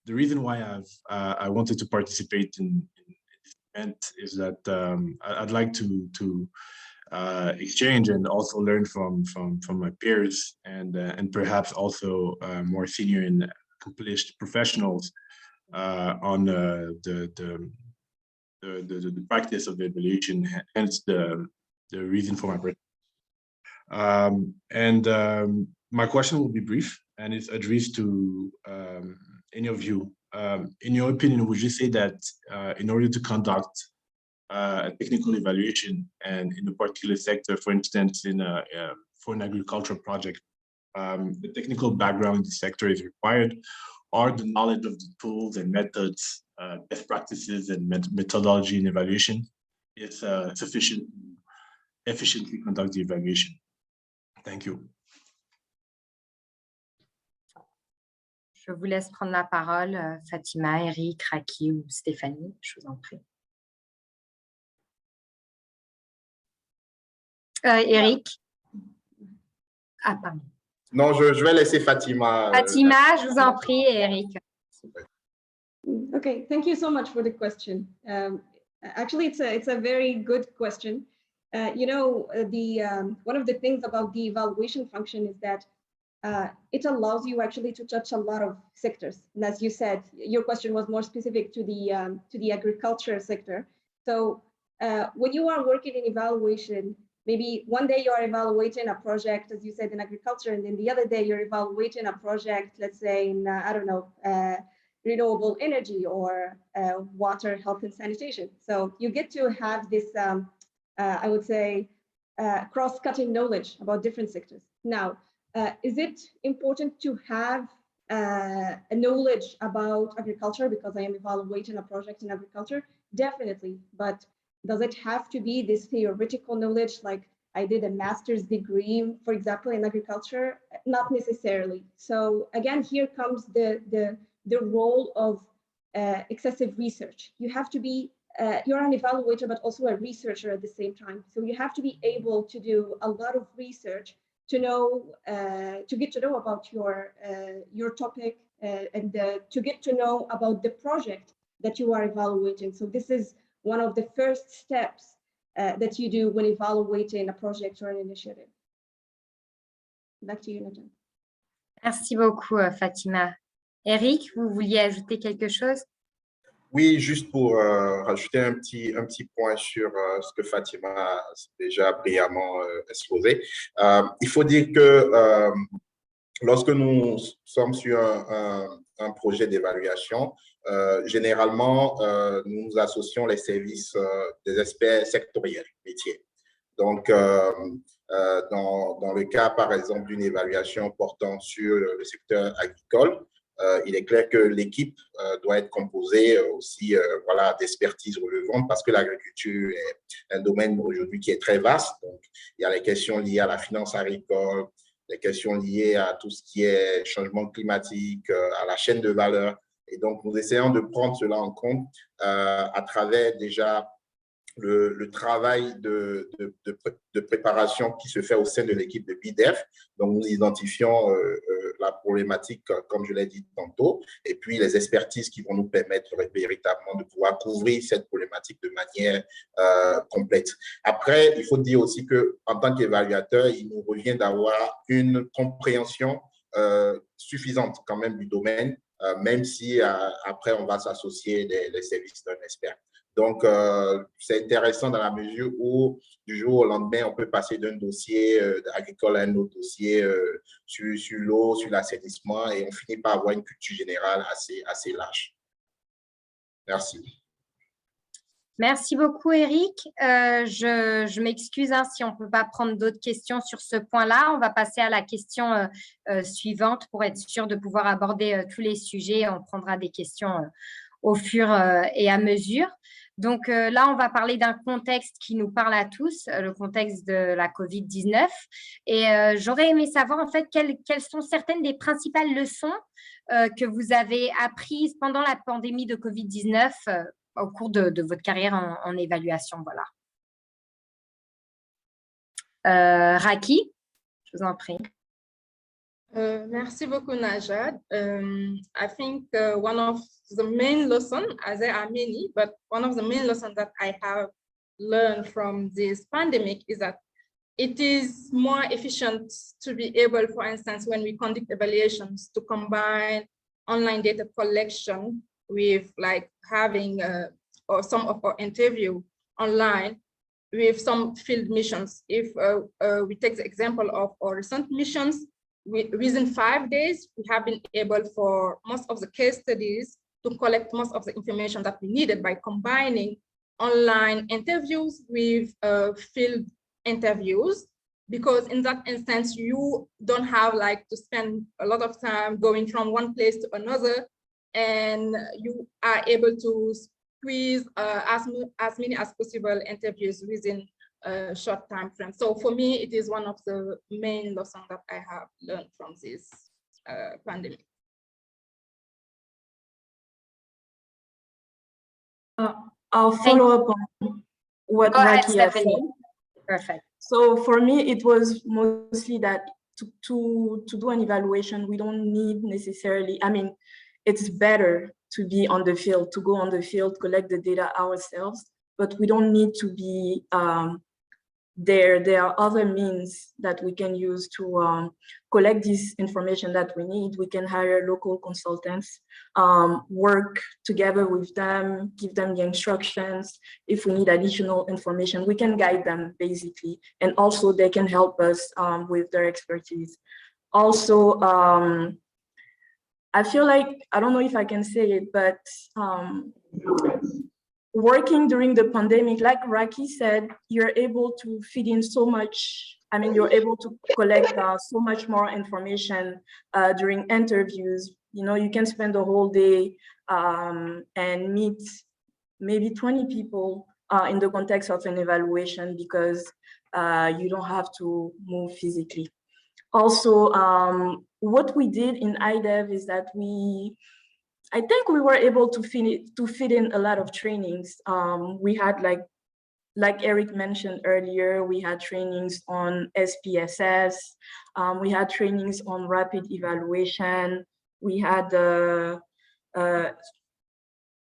The reason why I wanted to participate in this event is that I'd like to exchange and also learn from my peers and perhaps also more senior and accomplished professionals on the practice of evaluation, hence the reason for my presentation. My question will be brief, and it's addressed to any of you. In your opinion, would you say that in order to conduct a technical evaluation and in a particular sector, for instance, for an agricultural project, the technical background in the sector is required, or the knowledge of the tools and methods, best practices and methodology in evaluation is sufficient to efficiently conduct the evaluation? Thank you.
Je vous laisse prendre la parole, Fatima, Eric, Raki ou Stéphanie, je vous en prie. Eric. Ah, pardon.
Non, je vais laisser Fatima.
Fatima, je vous en prie, Eric.
Okay, thank you so much for the question. Actually, it's a very good question. You know, one of the things about the evaluation function is that it allows you actually to touch a lot of sectors. And as you said, your question was more specific to the agriculture sector. So when you are working in evaluation, maybe one day you're evaluating a project, as you said, in agriculture, and then the other day you're evaluating a project, let's say in, I don't know, renewable energy or water, health and sanitation. So you get to have this, I would say, cross-cutting knowledge about different sectors. Now, is it important to have a knowledge about agriculture because I am evaluating a project in agriculture? Definitely, but does it have to be this theoretical knowledge like I did a master's degree, for example, in agriculture? Not necessarily. So again, here comes the role of excessive research. You have to be, you're an evaluator, but also a researcher at the same time. So you have to be able to do a lot of research to know, to get to know about your topic and to get to know about the project that you are evaluating. So this is one of the first steps that you do when evaluating a project or an initiative. Back to you, Nadja.
Merci beaucoup, Fatima. Eric, vous vouliez ajouter quelque chose?
Oui, juste pour rajouter un petit point sur ce que Fatima a déjà brillamment exposé. Il faut dire que lorsque nous sommes sur un projet d'évaluation, généralement, nous associons les services des experts sectoriels, métiers. Donc, dans le cas, par exemple, d'une évaluation portant sur le secteur agricole, il est clair que l'équipe doit être composée aussi voilà, d'expertise relevante parce que l'agriculture est un domaine aujourd'hui qui est très vaste. Donc, il y a les questions liées à la finance agricole, les questions liées à tout ce qui est changement climatique, à la chaîne de valeur. Et donc, nous essayons de prendre cela en compte à travers déjà le travail de préparation qui se fait au sein de l'équipe de IDEV. Donc, nous identifions la problématique, comme je l'ai dit tantôt, et puis les expertises qui vont nous permettre véritablement de pouvoir couvrir cette problématique de manière complète. Après, il faut dire aussi qu'en tant qu'évaluateur, il nous revient d'avoir une compréhension suffisante quand même du domaine, même si après, on va s'associer les services d'un expert. Donc, c'est intéressant dans la mesure où, du jour au lendemain, on peut passer d'un dossier agricole à un autre dossier sur l'eau, sur l'assainissement, et on finit par avoir une culture générale assez large. Merci.
Merci beaucoup, Eric. Je m'excuse si on ne peut pas prendre d'autres questions sur ce point-là. On va passer à la question suivante pour être sûr de pouvoir aborder tous les sujets. On prendra des questions au fur et à mesure. Donc là, on va parler d'un contexte qui nous parle à tous, le contexte de la Covid-19. Et j'aurais aimé savoir en fait quelles sont certaines des principales leçons que vous avez apprises pendant la pandémie de Covid-19 au cours de votre carrière en évaluation. Voilà. Raki, je vous en prie.
Merci beaucoup, Najat. I think one of the main lessons, as there are many, but one of the main lessons that I have learned from this pandemic is that it is more efficient to be able, for instance, when we conduct evaluations, to combine online data collection with like having or some of our interview online with some field missions. If we take the example of our recent missions, within 5 days, we have been able for most of the case studies to collect most of the information that we needed by combining online interviews with field interviews, because in that instance, you don't have like to spend a lot of time going from one place to another, and you are able to squeeze as many as possible interviews within a short time frame. So for me, it is one of the main lessons that I have learned from this pandemic.
I'll follow up on what Raki has said.
Perfect.
So for me, it was mostly that to do an evaluation, we don't need necessarily, I mean, it's better to be on the field, to go on the field, collect the data ourselves, but we don't need to be there. There are other means that we can use to collect this information that we need. We can hire local consultants, work together with them, give them the instructions. If we need additional information, we can guide them basically. And also they can help us with their expertise. Also, I feel like, I don't know if I can say it, but working during the pandemic, like Raki said, you're able to feed in so much. I mean, you're able to collect so much more information during interviews. You know, you can spend the whole day and meet maybe 20 people in the context of an evaluation because you don't have to move physically. Also, what we did in IDEV is that I think we were able to fit in a lot of trainings. We had like Eric mentioned earlier, we had trainings on SPSS, we had trainings on rapid evaluation, we had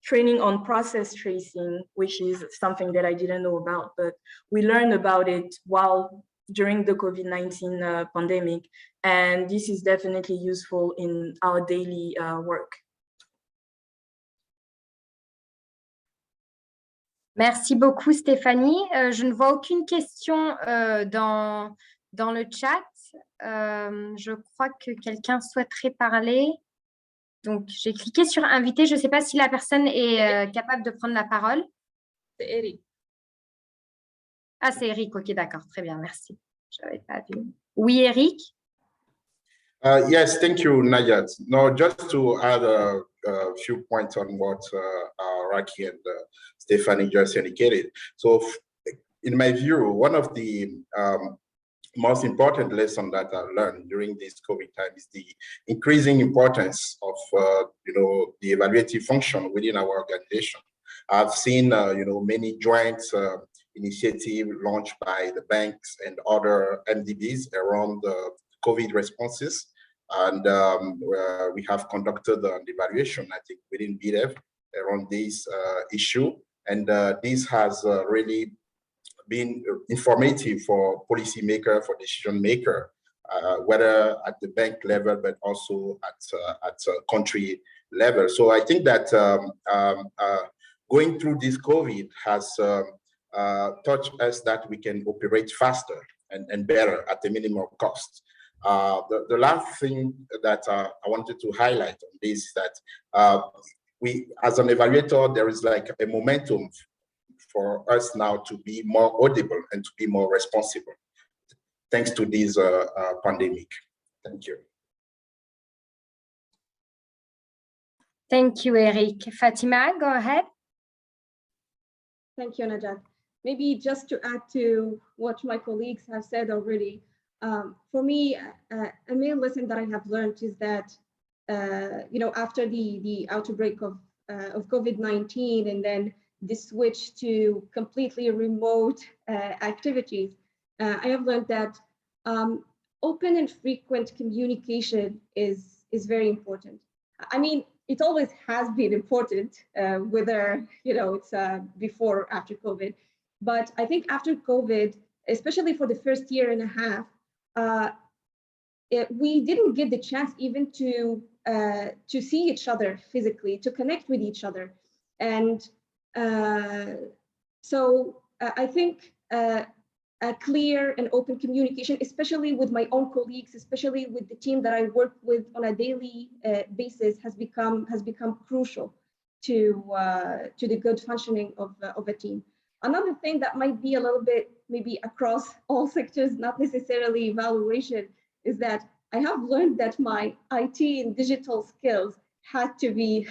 training on process tracing, which is something that I didn't know about, but we learned about it during the COVID-19 pandemic, and this is definitely useful in our daily work.
Merci beaucoup, Stéphanie. Je ne vois aucune question dans le chat. Je crois que quelqu'un souhaiterait parler. Donc, j'ai cliqué sur inviter. Je ne sais pas si la personne est capable de prendre la parole.
C'est Eric.
Ah, c'est Eric. OK, d'accord. Très bien, merci. Je n'avais pas vu. Oui, Eric?
Yes, thank you, Najat. No, just to add a few points on what Raki and Stephanie just indicated. So in my view, one of the most important lessons that I learned during this COVID time is the increasing importance of the evaluative function within our organization. I've seen many joint initiatives launched by the banks and other MDBs around the COVID responses. And we have conducted an evaluation, I think, within IDEV around this issue. And this has really been informative for policymaker, for decision maker, whether at the bank level, but also at country level. So I think that going through this COVID has taught us that we can operate faster and better at the minimum cost. The last thing that I wanted to highlight on this is that we, as an evaluator, there is like a momentum for us now to be more audible and to be more responsible, thanks to this pandemic. Thank you.
Thank you, Eric. Fatima, go ahead.
Thank you, Najat. Maybe just to add to what my colleagues have said already, for me, a main lesson that I have learned is that, after the outbreak of COVID-19 and then the switch to completely remote activities, I have learned that open and frequent communication is very important. I mean, it always has been important, whether it's before or after COVID. But I think after COVID, especially for the first year and a half, we didn't get the chance even to to see each other physically, to connect with each other. And so I think a clear and open communication, especially with my own colleagues, especially with the team that I work with on a daily basis, has become crucial to the good functioning of a team. Another thing that might be a little bit maybe across all sectors, not necessarily evaluation, is that I have learned that my IT and digital skills had to be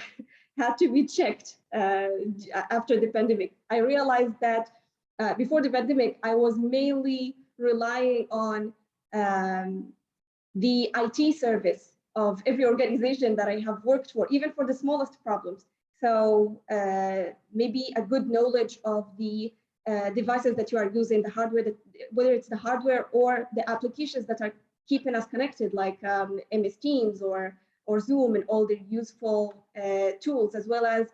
checked after the pandemic. I realized that before the pandemic, I was mainly relying on the IT service of every organization that I have worked for, even for the smallest problems. So maybe a good knowledge of the devices that you are using, the hardware, whether it's the hardware or the applications that are keeping us connected, like MS Teams or Zoom and all the useful tools, as well as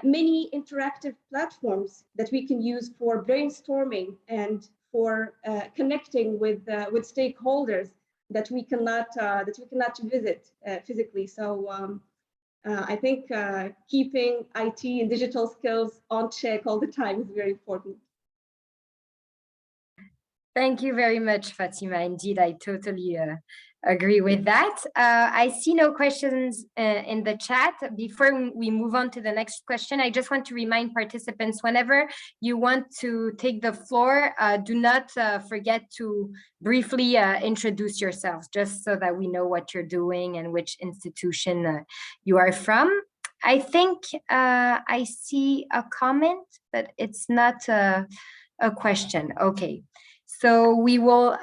many interactive platforms that we can use for brainstorming and for connecting with stakeholders that we cannot visit physically. So I think keeping IT and digital skills on check all the time is very important.
Thank you very much, Fatima. Indeed, I totally agree with that. I see no questions in the chat. Before we move on to the next question, I just want to remind participants, whenever you want to take the floor, do not forget to briefly introduce yourselves, just so that we know what you're doing and which institution you are from. I think I see a comment, but it's not a question. Okay. So we will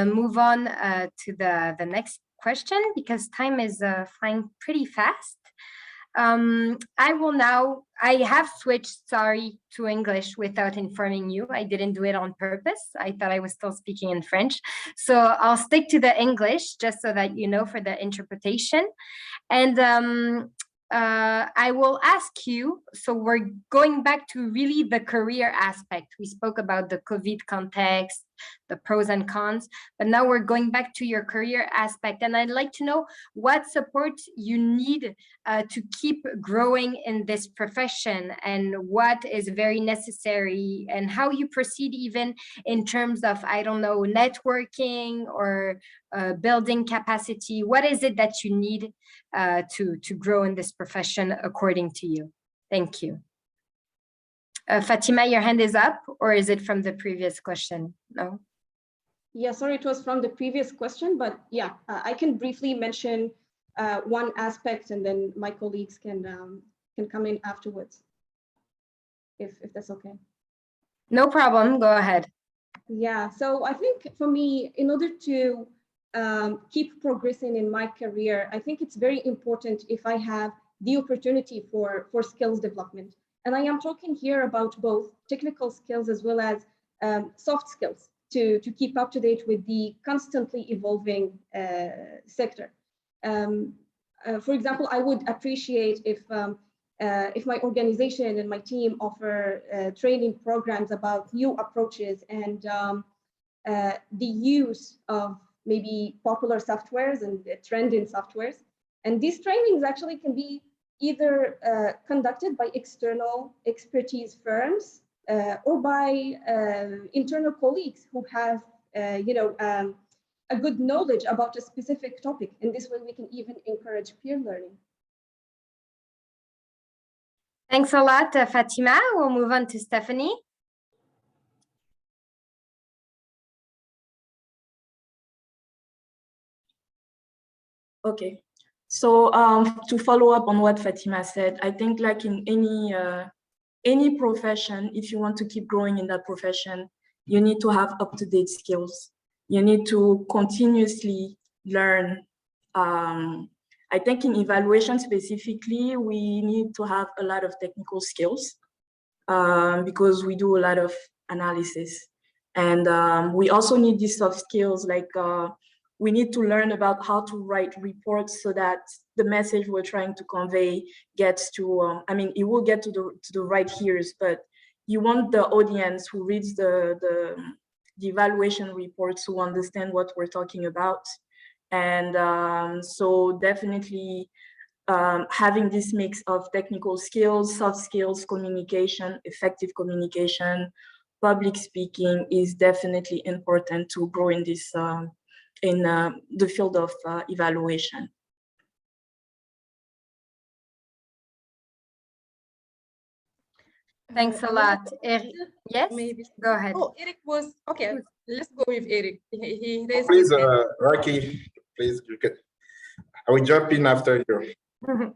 move on to the next question, because time is flying pretty fast. I have switched, sorry, to English without informing you. I didn't do it on purpose. I thought I was still speaking in French. So I'll stick to the English, just so that you know, for the interpretation. And I will ask you, so we're going back to really the career aspect. We spoke about the COVID context, the pros and cons, but now we're going back to your career aspect. And I'd like to know what support you need to keep growing in this profession, and what is very necessary, and how you proceed even in terms of, I don't know, networking or building capacity. What is it that you need to grow in this profession according to you? Thank you. Fatima, your hand is up, or is it from the previous question? No?
Yeah, sorry, it was from the previous question, but yeah, I can briefly mention one aspect, and then my colleagues can come in afterwards, if that's okay.
No problem, go ahead.
Yeah, so I think for me, in order to keep progressing in my career, I think it's very important if I have the opportunity for skills development. And I am talking here about both technical skills as well as soft skills to keep up to date with the constantly evolving sector. For example, I would appreciate if my organization and my team offer training programs about new approaches and the use of maybe popular softwares and trending softwares. And these trainings actually can be either conducted by external expertise firms or by internal colleagues who have, a good knowledge about a specific topic. And this way we can even encourage peer learning.
Thanks a lot, Fatima. We'll move on to Stephanie.
Okay, so to follow up on what Fatima said, I think like in any profession, if you want to keep growing in that profession, you need to have up-to-date skills. You need to continuously learn. I think in evaluation specifically, we need to have a lot of technical skills because we do a lot of analysis. And we also need these soft skills, like we need to learn about how to write reports so that the message we're trying to convey gets to, it will get to the right ears, but you want the audience who reads the evaluation reports to understand what we're talking about. And so definitely having this mix of technical skills, soft skills, communication, effective communication, public speaking is definitely important to grow in this in the field of evaluation.
Thanks a lot. Eric, yes,
maybe
go ahead.
Oh, Eric was okay. Let's go with Eric. He raised
Please,
his hand.
Rocky, please, you can. I will jump in after you.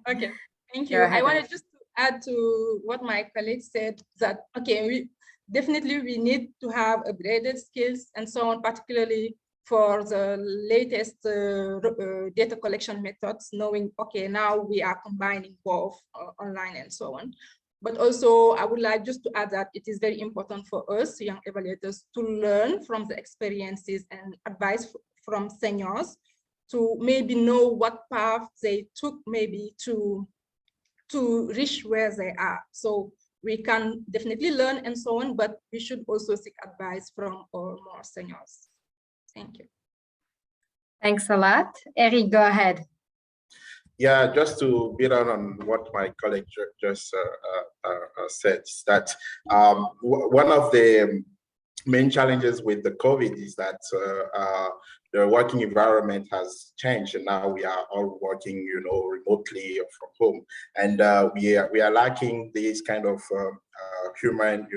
Okay, thank
Go
you.
ahead,
I wanted just to add to what my colleague said that, okay, we need to have upgraded skills and so on, particularly for the latest data collection methods, knowing, okay, now we are combining both online and so on. But also, I would like just to add that it is very important for us, young evaluators, to learn from the experiences and advice from seniors, to maybe know what path they took maybe to reach where they are. So we can definitely learn and so on, but we should also seek advice from our more seniors. Thank you.
Thanks a lot. Eric, go ahead.
Yeah, just to build on what my colleague just said, is that one of the main challenges with the COVID is that the working environment has changed, and now we are all working, remotely or from home, and we are lacking this kind of human,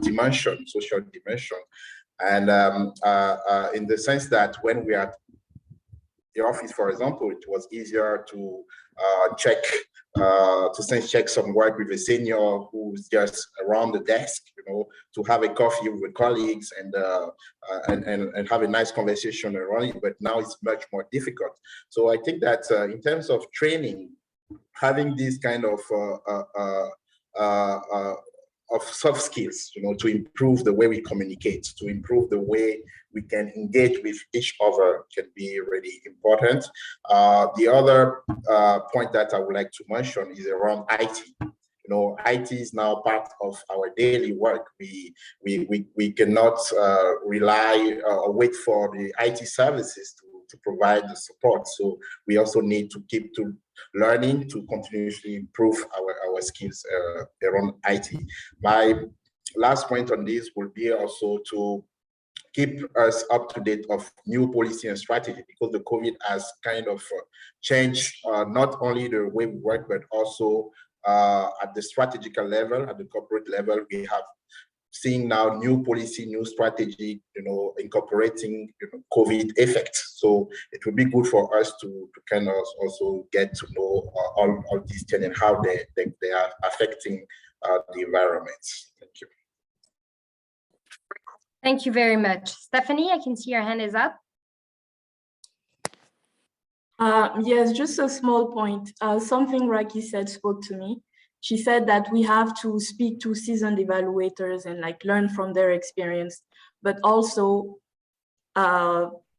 dimension, social dimension, and in the sense that when we are the office, for example, it was easier to check some work with a senior who's just around the desk, to have a coffee with colleagues and have a nice conversation around it. But now it's much more difficult. So I think that in terms of training, having this kind of soft skills, to improve the way we communicate, to improve the way we can engage with each other can be really important. The other point that I would like to mention is around IT. IT is now part of our daily work. We cannot rely or wait for the IT services to provide the support. So we also need to keep learning to continuously improve our skills around IT. My last point on this will be also to keep us up to date of new policy and strategy, because the COVID has kind of changed not only the way we work, but also at the strategical level, at the corporate level. We have seen now new policy, new strategy, incorporating COVID effects. So it would be good for us to kind of also get to know all these things and how they are affecting the environment. Thank you.
Thank you very much. Stephanie, I can see your hand is up.
Yes, just a small point. Something Raki said spoke to me. She said that we have to speak to seasoned evaluators and learn from their experience, but also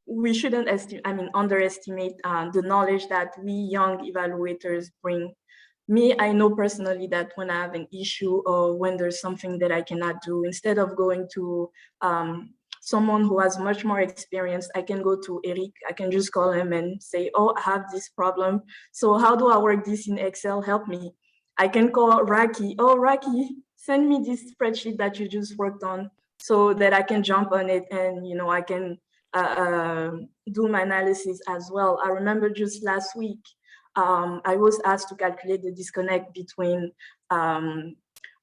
we shouldn't underestimate the knowledge that we young evaluators bring. Me, I know personally that when I have an issue or when there's something that I cannot do, instead of going to someone who has much more experience, I can go to Eric. I can just call him and say, oh, I have this problem. So how do I work this in Excel? Help me. I can call Raki. Oh, Raki, send me this spreadsheet that you just worked on so that I can jump on it and, I can do my analysis as well. I remember just last week, I was asked to calculate the disconnect between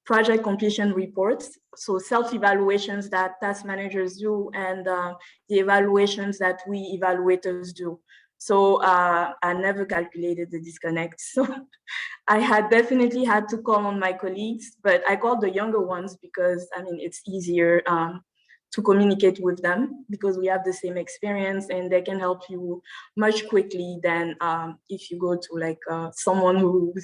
project completion reports, so self-evaluations that task managers do, and the evaluations that we evaluators do. So I never calculated the disconnect. So I had definitely had to call on my colleagues, but I called the younger ones because it's easier to communicate with them because we have the same experience and they can help you much quickly than if you go to someone who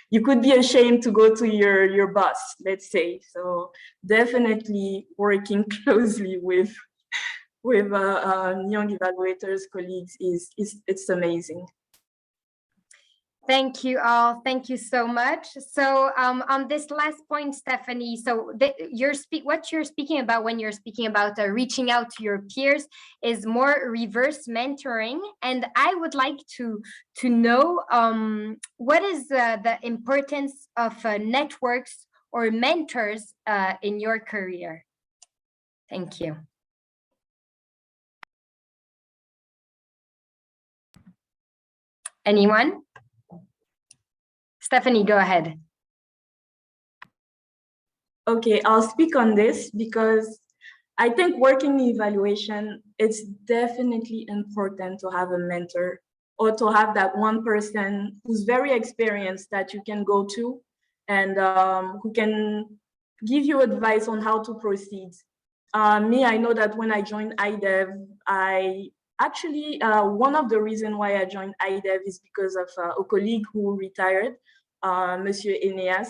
you could be ashamed to go to your boss, let's say. So definitely working closely with young evaluators, colleagues it's amazing.
Thank you all. Thank you so much. So on this last point, Stephanie, so what you're speaking about when you're speaking about reaching out to your peers is more reverse mentoring. And I would like to know what is the importance of networks or mentors in your career? Thank you. Anyone? Stephanie, go ahead.
Okay, I'll speak on this because I think working in evaluation, it's definitely important to have a mentor or to have that one person who's very experienced that you can go to and who can give you advice on how to proceed. Me, I know that when I joined IDEV, one of the reasons why I joined IDEV is because of a colleague who retired, Monsieur Eneas.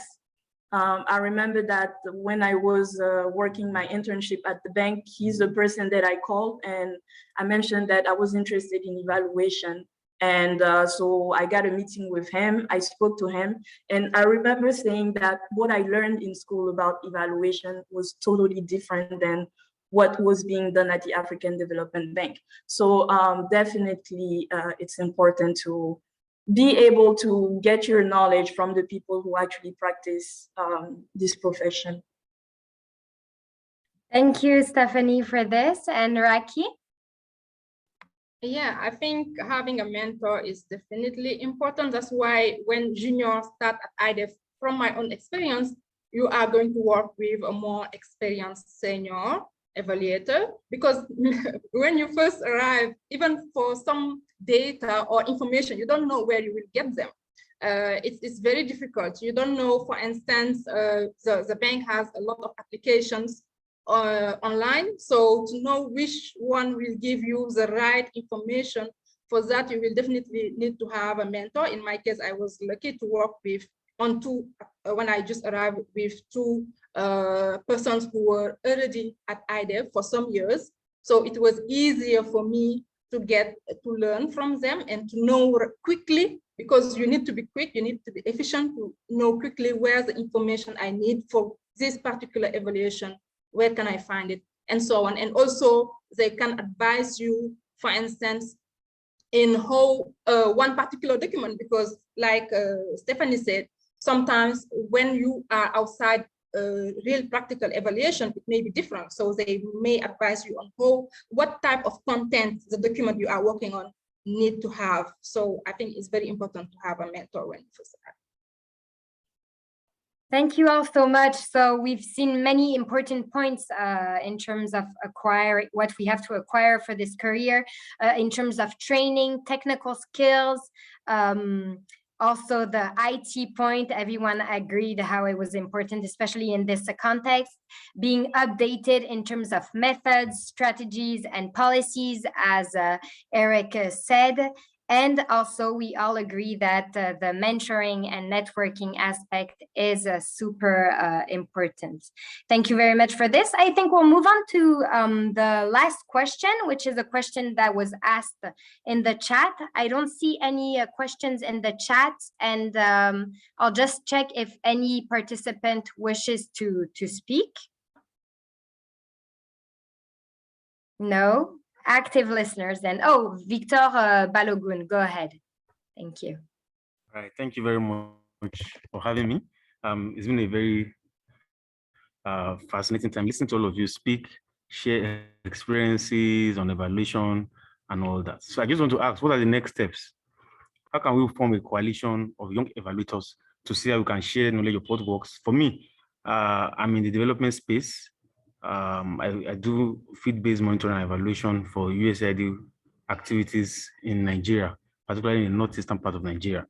I remember that when I was working my internship at the bank, he's the person that I called and I mentioned that I was interested in evaluation. And so I got a meeting with him, I spoke to him, and I remember saying that what I learned in school about evaluation was totally different than what was being done at the African Development Bank. So definitely it's important to be able to get your knowledge from the people who actually practice this profession.
Thank you, Stephanie, for this. And Raki?
Yeah, I think having a mentor is definitely important. That's why when juniors start at IDEV, from my own experience, you are going to work with a more experienced senior evaluator, because when you first arrive, even for some data or information, you don't know where you will get them. It's very difficult. You don't know, for instance, the bank has a lot of applications online. So to know which one will give you the right information, for that you will definitely need to have a mentor. In my case, I was lucky to work with when I just arrived, with two persons who were already at IDEV for some years. So it was easier for me to learn from them and to know quickly, because you need to be quick, you need to be efficient to know quickly where's the information I need for this particular evaluation, where can I find it, and so on. And also they can advise you, for instance, in how one particular document, because like Stephanie said, sometimes when you are outside real practical evaluation, it may be different. So they may advise you on what type of content the document you are working on need to have. So I think it's very important to have a mentor when you first start.
Thank you all so much. So we've seen many important points in terms of what we have to acquire for this career, in terms of training, technical skills, also the IT point. Everyone agreed how it was important, especially in this context, being updated in terms of methods, strategies, and policies, as Eric said. And also, we all agree that the mentoring and networking aspect is super important. Thank you very much for this. I think we'll move on to the last question, which is a question that was asked in the chat. I don't see any questions in the chat, and I'll just check if any participant wishes to speak. No? Active listeners then. Oh, Victor Balogun, go ahead. Thank you.
All right, thank you very much for having me. It's been a very fascinating time listening to all of you speak, share experiences on evaluation and all that. So I just want to ask, what are the next steps? How can we form a coalition of young evaluators to see how we can share knowledge of what works? For me, I'm in the development space. I do feed-based monitoring and evaluation for USAID activities in Nigeria, particularly in the northeastern part of Nigeria.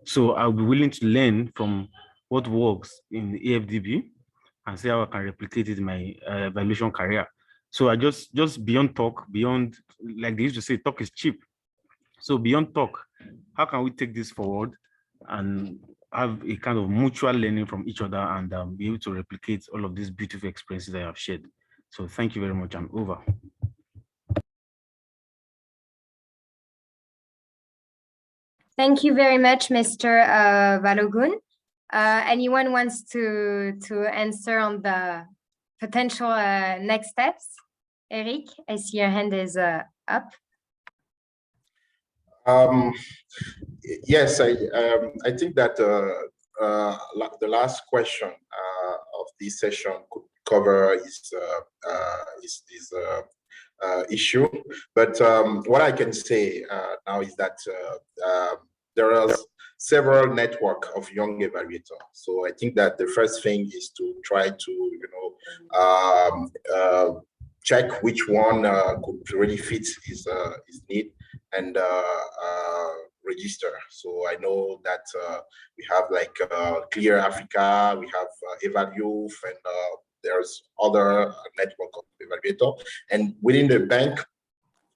So I'll be willing to learn from what works in the AfDB and see how I can replicate it in my evaluation career. So I just beyond talk, beyond, like they used to say, talk is cheap. So beyond talk, how can we take this forward and have a kind of mutual learning from each other and be able to replicate all of these beautiful experiences I have shared. So thank you very much. I'm over.
Thank you very much, Mr. Balogun. Anyone wants to answer on the potential next steps? Eric, I see your hand is up.
Yes, I think that the last question of this session could cover this issue. But what I can say now is that there are several networks of young evaluators. So I think that the first thing is to try to, check which one could really fit his need and register. So I know that we have like Clear Africa, we have evaluator, and there's other network of evaluator. And within the bank,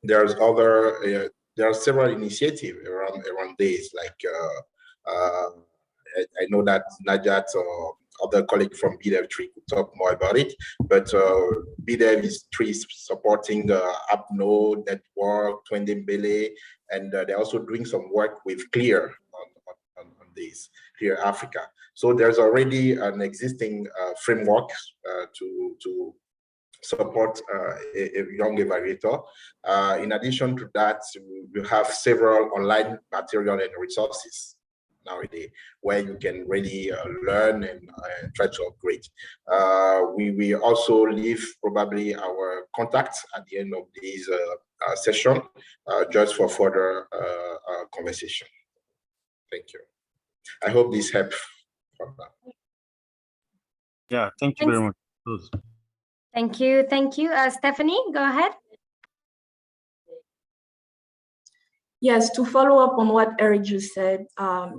there's other, there are several initiatives around this, like I know that Najat or other colleague from BDEV could talk more about it, but BDEV is supporting AppNode network, Twendembele, and they're also doing some work with Clear on this, Clear Africa. So there's already an existing framework to support a young evaluator. In addition to that, we have several online material and resources nowadays where you can really learn and try to upgrade. We also leave probably our contacts at the end of this session just for further conversation. Thank you. I hope this helps.
Yeah, thank you very much.
Thank you. Thank you. Stephanie, go ahead.
Yes, to follow up on what Eric just said,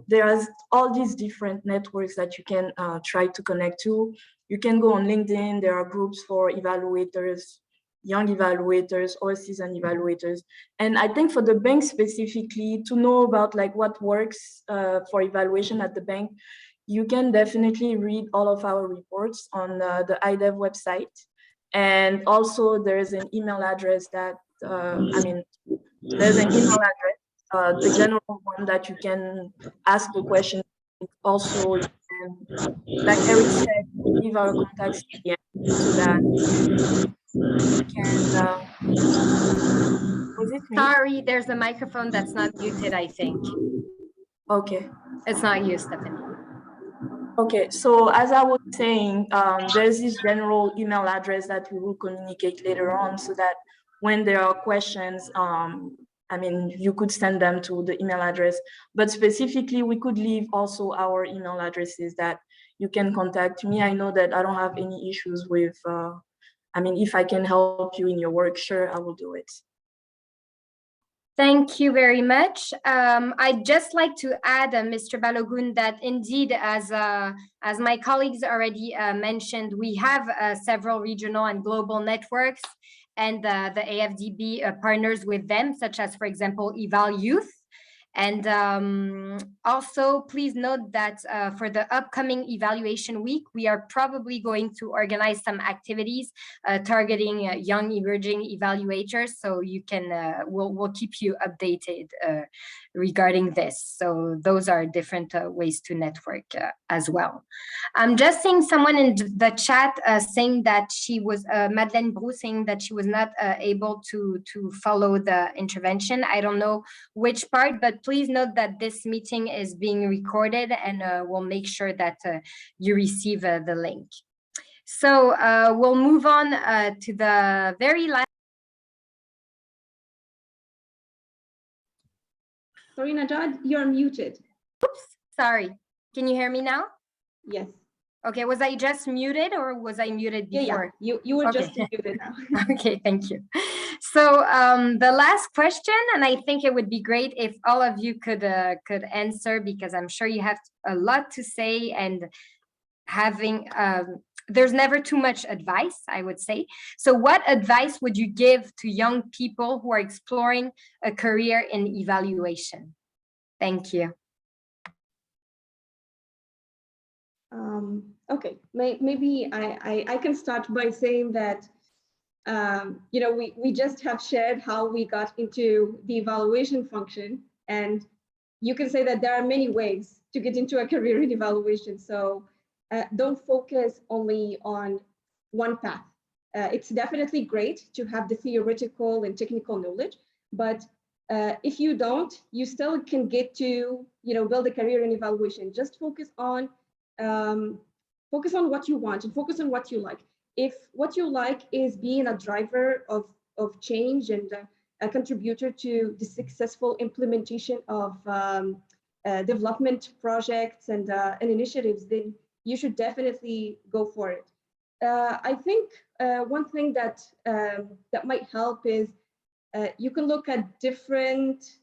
there are all these different networks that you can try to connect to. You can go on LinkedIn. There are groups for evaluators, young evaluators, or seasoned evaluators. And I think for the bank specifically, to know about like what works for evaluation at the bank, you can definitely read all of our reports on the IDEV website. And also there's an email address that, there's an email address, the general one that you can ask the question. Also, you can, like Eric said, leave our contacts at the end so that you can, was it me?
Sorry, there's a microphone that's not muted, I think.
Okay.
It's not you, Stephanie.
Okay, so as I was saying, there's this general email address that we will communicate later on so that when there are questions, you could send them to the email address, but specifically we could leave also our email addresses that you can contact me. I know that I don't have any issues with, if I can help you in your work, sure, I will do it.
Thank you very much. I'd just like to add, Mr. Balogun, that indeed, as my colleagues already mentioned, we have several regional and global networks, and the AfDB partners with them, such as, for example, Eval Youth. And also, please note that for the upcoming evaluation week, we are probably going to organize some activities targeting young emerging evaluators. So you can, we'll keep you updated regarding this. So those are different ways to network as well. I'm just seeing someone in the chat saying that she was, Madeleine Brou, saying that she was not able to follow the intervention. I don't know which part, but please note that this meeting is being recorded, and we'll make sure that you receive the link. So we'll move on to the very last.
Sorry, Najat, you're muted.
Oops, sorry. Can you hear me now?
Yes.
Okay, was I just muted or was I muted before?
Yeah. You were just muted now.
Okay, thank you. So the last question, and I think it would be great if all of you could answer, because I'm sure you have a lot to say, and having there's never too much advice, I would say. So what advice would you give to young people who are exploring a career in evaluation? Thank you.
Okay, maybe I can start by saying that, we just have shared how we got into the evaluation function, and you can say that there are many ways to get into a career in evaluation. So don't focus only on one path. It's definitely great to have the theoretical and technical knowledge, but if you don't, you still can get to, build a career in evaluation. Just focus on what you want and focus on what you like. If what you like is being a driver of change and a contributor to the successful implementation of development projects and initiatives, then you should definitely go for it. I think one thing that might help is you can look at different,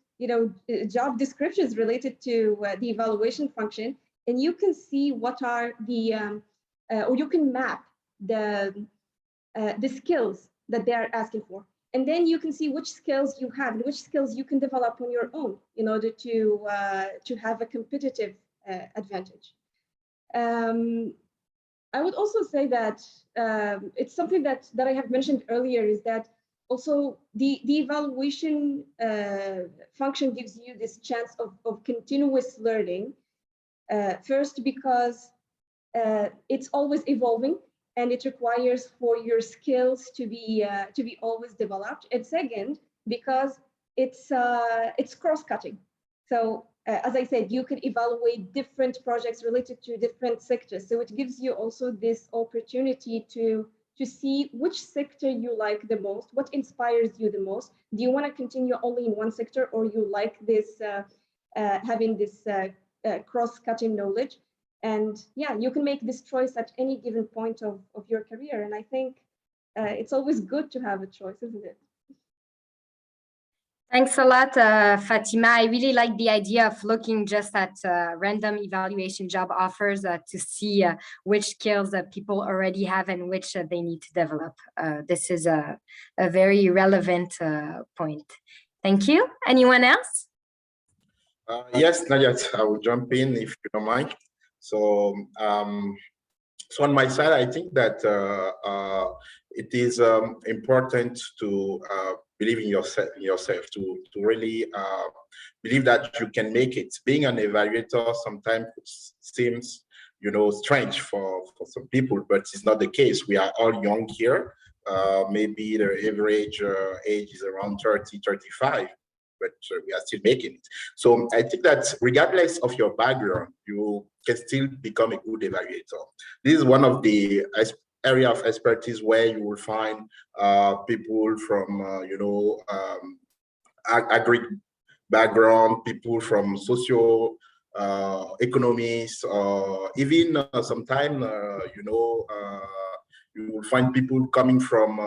job descriptions related to the evaluation function, and you can see what are the, or you can map the skills that they are asking for. And then you can see which skills you have and which skills you can develop on your own in order to have a competitive advantage. I would also say that it's something that I have mentioned earlier, is that also the evaluation function gives you this chance of continuous learning. First, because it's always evolving and it requires for your skills to be always developed. And second, because it's cross-cutting. So as I said, you can evaluate different projects related to different sectors. So it gives you also this opportunity to see which sector you like the most, what inspires you the most. Do you want to continue only in one sector, or you like this having this cross-cutting knowledge? And yeah, you can make this choice at any given point of your career. And I think it's always good to have a choice, isn't it?
Thanks a lot, Fatima. I really like the idea of looking just at random evaluation job offers to see which skills that people already have and which they need to develop. This is a very relevant point. Thank you. Anyone else?
Yes, Najat, I will jump in if you don't mind. So, so on my side, I think that it is important to believe in yourself, to really believe that you can make it. Being an evaluator sometimes seems, strange for some people, but it's not the case. We are all young here. Maybe the average age is around 30, 35. But we are still making it. So I think that regardless of your background, you can still become a good evaluator. This is one of the area of expertise where you will find people from, agri background, people from socio economists, or even sometimes, you will find people coming from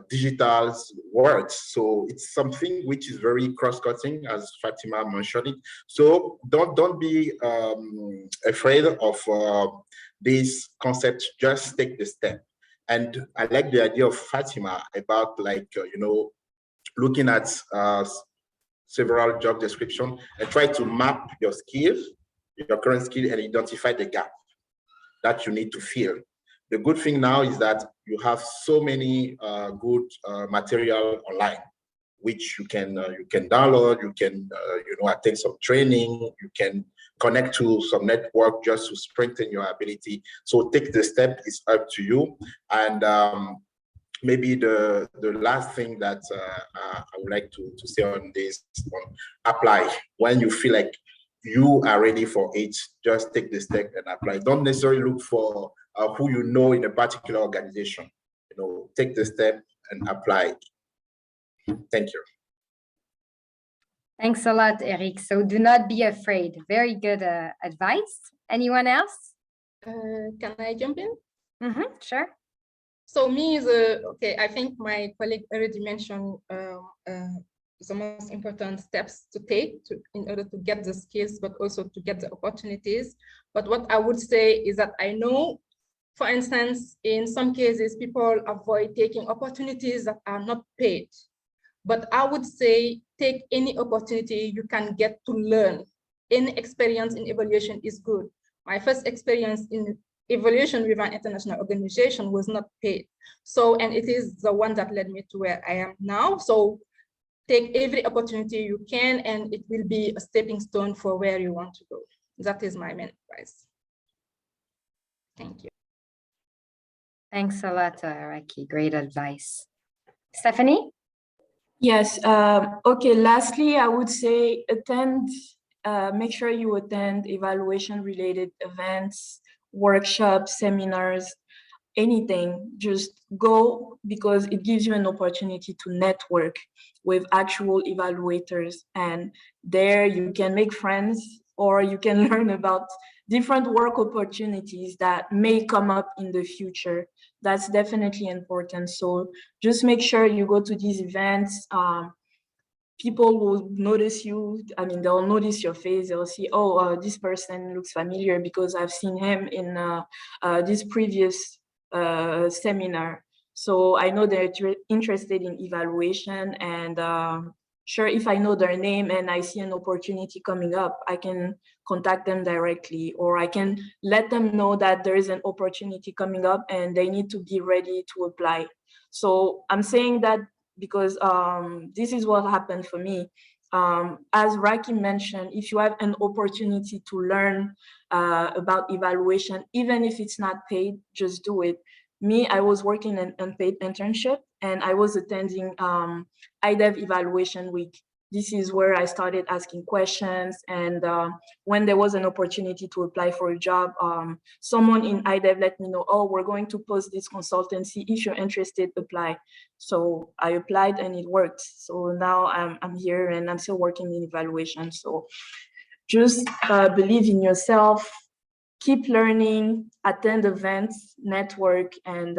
digital words. So it's something which is very cross-cutting, as Fatima mentioned it. So don't be afraid of this concept. Just take the step. And I like the idea of Fatima about looking at several job descriptions and try to map your skills, your current skill, and identify the gap that you need to fill. The good thing now is that you have so many good material online, which you can download. You can attend some training. You can connect to some network just to strengthen your ability. So take the step. It's up to you. And maybe the last thing that I would like to say on this one: apply when you feel like you are ready for it. Just take the step and apply. Don't necessarily look for who you know in a particular organization. Take the step and apply. Thank you.
Thanks a lot, Eric. So do not be afraid. Very good advice. Anyone else?
Can I jump in?
Sure.
So me is okay. I think my colleague already mentioned the most important steps to take in order to get the skills, but also to get the opportunities. But what I would say is that I know, for instance, in some cases, people avoid taking opportunities that are not paid. But I would say take any opportunity you can get to learn. Any experience in evaluation is good. My first experience in evaluation with an international organization was not paid. So, and it is the one that led me to where I am now. So take every opportunity you can, and it will be a stepping stone for where you want to go. That is my main advice. Thank you.
Thanks a lot, Raki. Great advice. Stephanie?
Yes. Okay. Lastly, I would say make sure you attend evaluation-related events, workshops, seminars, anything. Just go, because it gives you an opportunity to network with actual evaluators, and there you can make friends, or you can learn about different work opportunities that may come up in the future. That's definitely important. So just make sure you go to these events. People will notice you. I mean, they'll notice your face. They'll see, oh, this person looks familiar because I've seen him in this previous seminar. So I know they're interested in evaluation, and sure, if I know their name and I see an opportunity coming up, I can contact them directly, or I can let them know that there is an opportunity coming up and they need to be ready to apply. So I'm saying that because this is what happened for me. As Raki mentioned, if you have an opportunity to learn about evaluation, even if it's not paid, just do it. Me, I was working an unpaid internship, and I was attending IDEV evaluation week. This is where I started asking questions, and when there was an opportunity to apply for a job, someone in IDEV let me know, oh, we're going to post this consultancy. If you're interested, apply. So I applied and it worked. So now I'm here and I'm still working in evaluation. So just believe in yourself, keep learning, attend events, network, and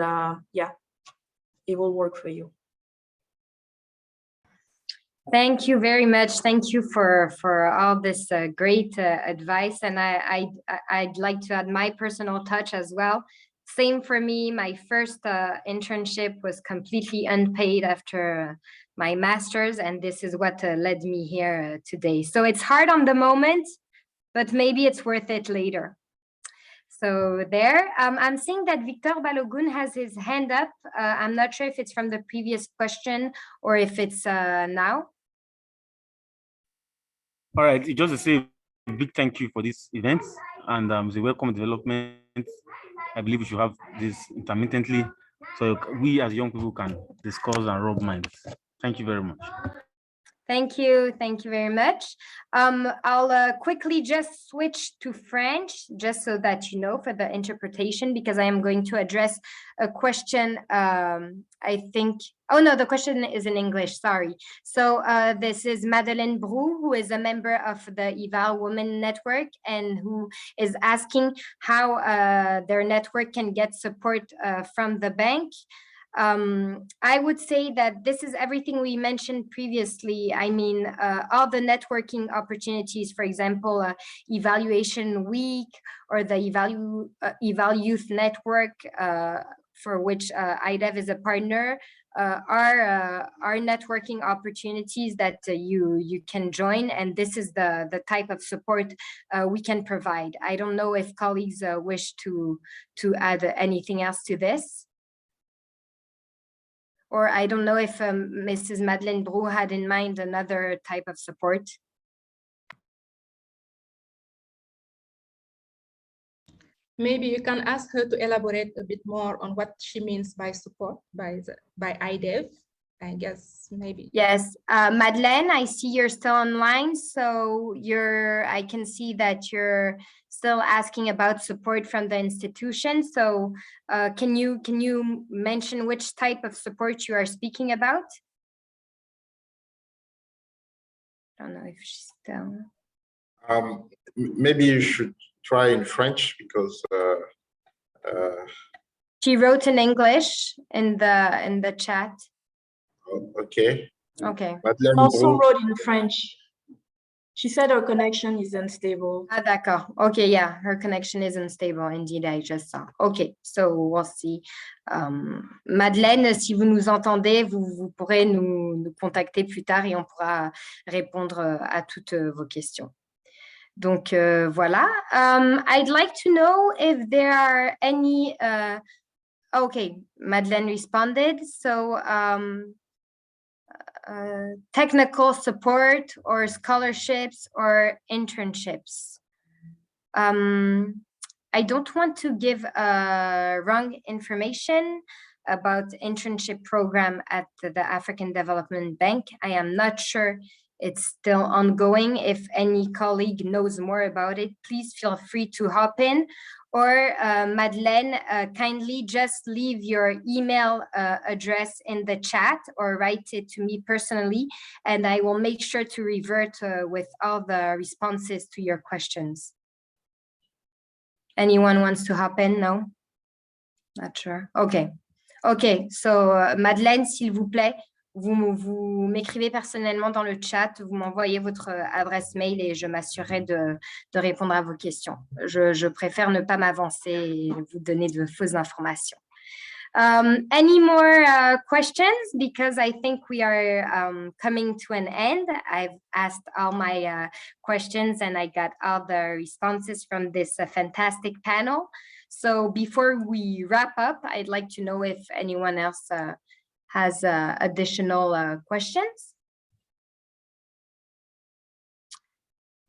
yeah, it will work for you.
Thank you very much. Thank you for all this great advice. And I'd like to add my personal touch as well. Same for me. My first internship was completely unpaid after my master's, and this is what led me here today. So it's hard on the moment, but maybe it's worth it later. So there, I'm seeing that Victor Balogun has his hand up. I'm not sure if it's from the previous question or if it's now.
All right, just to say a big thank you for this event, and the welcome development. I believe we should have this intermittently, so we as young people can discuss and rub minds. Thank you very much.
Thank you very much. I'll quickly just switch to French, just so that you know, for the interpretation, because I am going to address a question, I think, oh no, the question is in English, sorry. So this is Madeleine Brou, who is a member of the Eval Women Network, and who is asking how their network can get support from the bank. I would say that this is everything we mentioned previously. I mean, all the networking opportunities, for example, Evaluation Week or the Eval Youth Network, for which IDEV is a partner, are networking opportunities that you can join, and this is the type of support we can provide. I don't know if colleagues wish to add anything else to this. Or I don't know if Mrs. Madeleine Brou had in mind another type of support.
Maybe you can ask her to elaborate a bit more on what she means by support by IDEV. I guess maybe.
Yes, Madeleine, I see you're still online, so I can see that you're still asking about support from the institution. So can you mention which type of support you are speaking about? I don't know if she's still.
Maybe you should try in French, because
she wrote in English in the chat.
Okay.
Okay.
She also wrote in French. She said her connection is unstable.
Ah, d'accord. Okay, yeah, her connection is unstable. Indeed, I just saw. Okay, so we'll see. Madeleine, si vous nous entendez, vous pourrez nous contacter plus tard et on pourra répondre à toutes vos questions. Donc, voilà. I'd like to know if there are any... okay, Madeleine responded. So, technical support or scholarships or internships. I don't want to give wrong information about internship program at the African Development Bank. I am not sure it's still ongoing. If any colleague knows more about it, please feel free to hop in. Or Madeleine, kindly just leave your email address in the chat or write it to me personally, and I will make sure to revert with all the responses to your questions. Anyone wants to hop in? No? Not sure. Okay. Okay, so Madeleine, s'il vous plaît, vous m'écrivez personnellement dans le chat, vous m'envoyez votre adresse mail et je m'assurerai de répondre à vos questions. Je préfère ne pas m'avancer et vous donner de fausses informations. Any more questions? Because I think we are coming to an end. I've asked all my questions and I got all the responses from this fantastic panel. So before we wrap up, I'd like to know if anyone else has additional questions.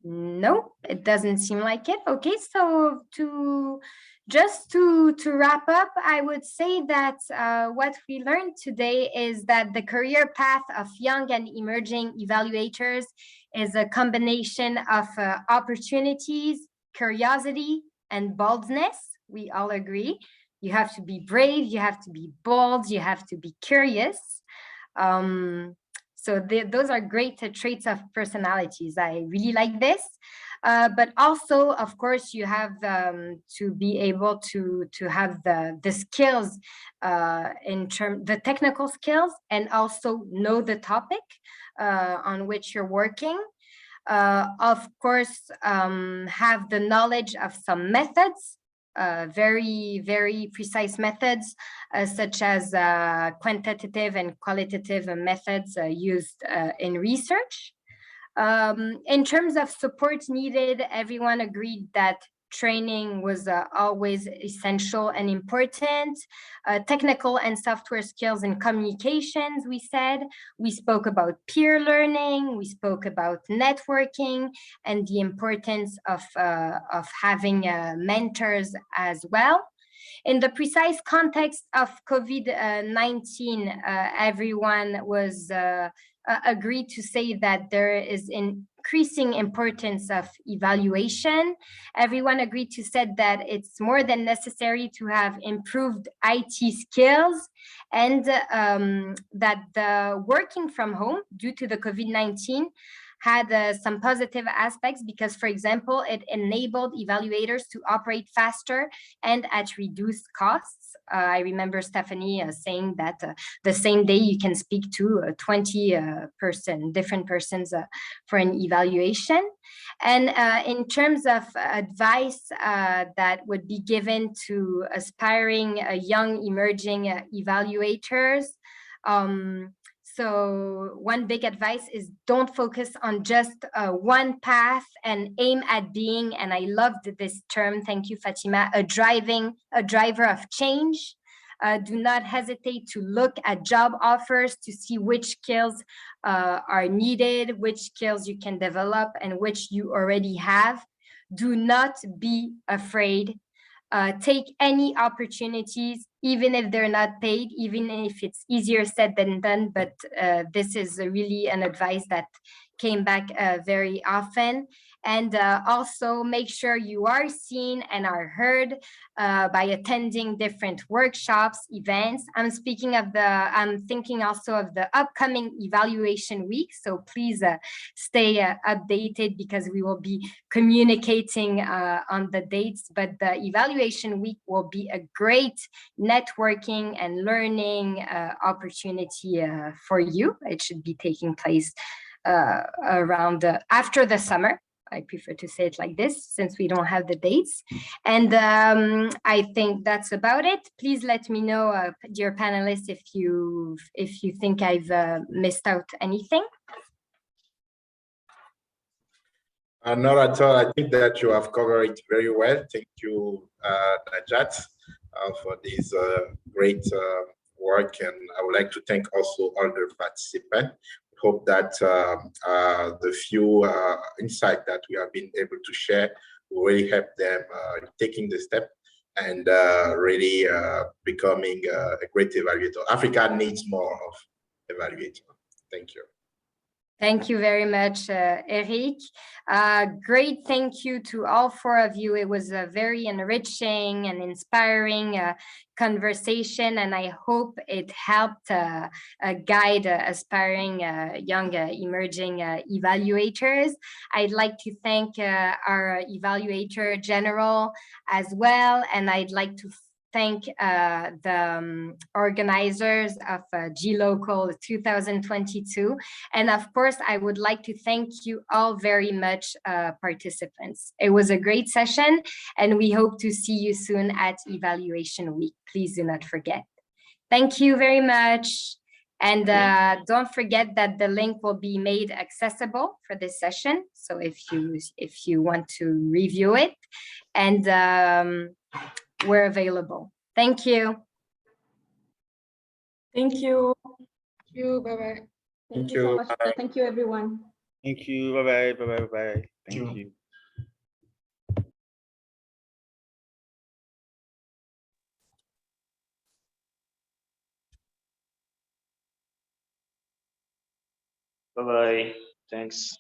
No, it doesn't seem like it. Okay, so to wrap up, I would say that what we learned today is that the career path of young and emerging evaluators is a combination of opportunities, curiosity, and boldness. We all agree. You have to be brave, you have to be bold, you have to be curious. So those are great traits of personalities. I really like this. But also, of course, you have to be able to have the skills the technical skills, and also know the topic on which you're working. Of course, have the knowledge of some methods, very, very precise methods, such as quantitative and qualitative methods used in research. In terms of support needed, everyone agreed that training was always essential and important. Technical and software skills and communications, we said. We spoke about peer learning, we spoke about networking, and the importance of having mentors as well. In the precise context of COVID-19, everyone was agreed to say that there is increasing importance of evaluation. Everyone agreed to say that it's more than necessary to have improved IT skills, and that the working from home due to the COVID-19 had some positive aspects because, for example, it enabled evaluators to operate faster and at reduced costs. I remember Stephanie saying that the same day you can speak to 20 different persons for an evaluation. And in terms of advice that would be given to aspiring young emerging evaluators, so one big advice is don't focus on just one path and aim at being, and I loved this term, thank you, Fatima, a driver of change. Do not hesitate to look at job offers to see which skills are needed, which skills you can develop, and which you already have. Do not be afraid. Take any opportunities, even if they're not paid, even if it's easier said than done, but this is really an advice that came back very often. And also make sure you are seen and are heard by attending different workshops, events. I'm thinking also of the upcoming evaluation week. So please stay updated because we will be communicating on the dates, but the evaluation week will be a great networking and learning opportunity for you. It should be taking place around after the summer. I prefer to say it like this since we don't have the dates. And I think that's about it. Please let me know, dear panelists, if you think I've missed out anything.
Not at all. I think that you have covered it very well. Thank you, Najat, for this great work. And I would like to thank also all the participants hope that the few insight that we have been able to share will really help them taking the step and really becoming a great evaluator. Africa needs more of evaluators. Thank you.
Thank you very much, Eric. Great thank you to all four of you. It was a very enriching and inspiring conversation, and I hope it helped guide aspiring young emerging evaluators. I'd like to thank our evaluator general as well, and I'd like to thank the organizers of G-Local 2022. And of course, I would like to thank you all very much, participants. It was a great session, and we hope to see you soon at Evaluation Week. Please do not forget. Thank you very much. And don't forget that the link will be made accessible for this session. So if you want to review it, and we're available. Thank you.
Thank you.
Thank you. Bye-bye.
Thank you so much. Thank you, everyone.
Thank you. Bye-bye. Bye-bye. Bye-bye. Thank you.
Bye-bye. Thanks.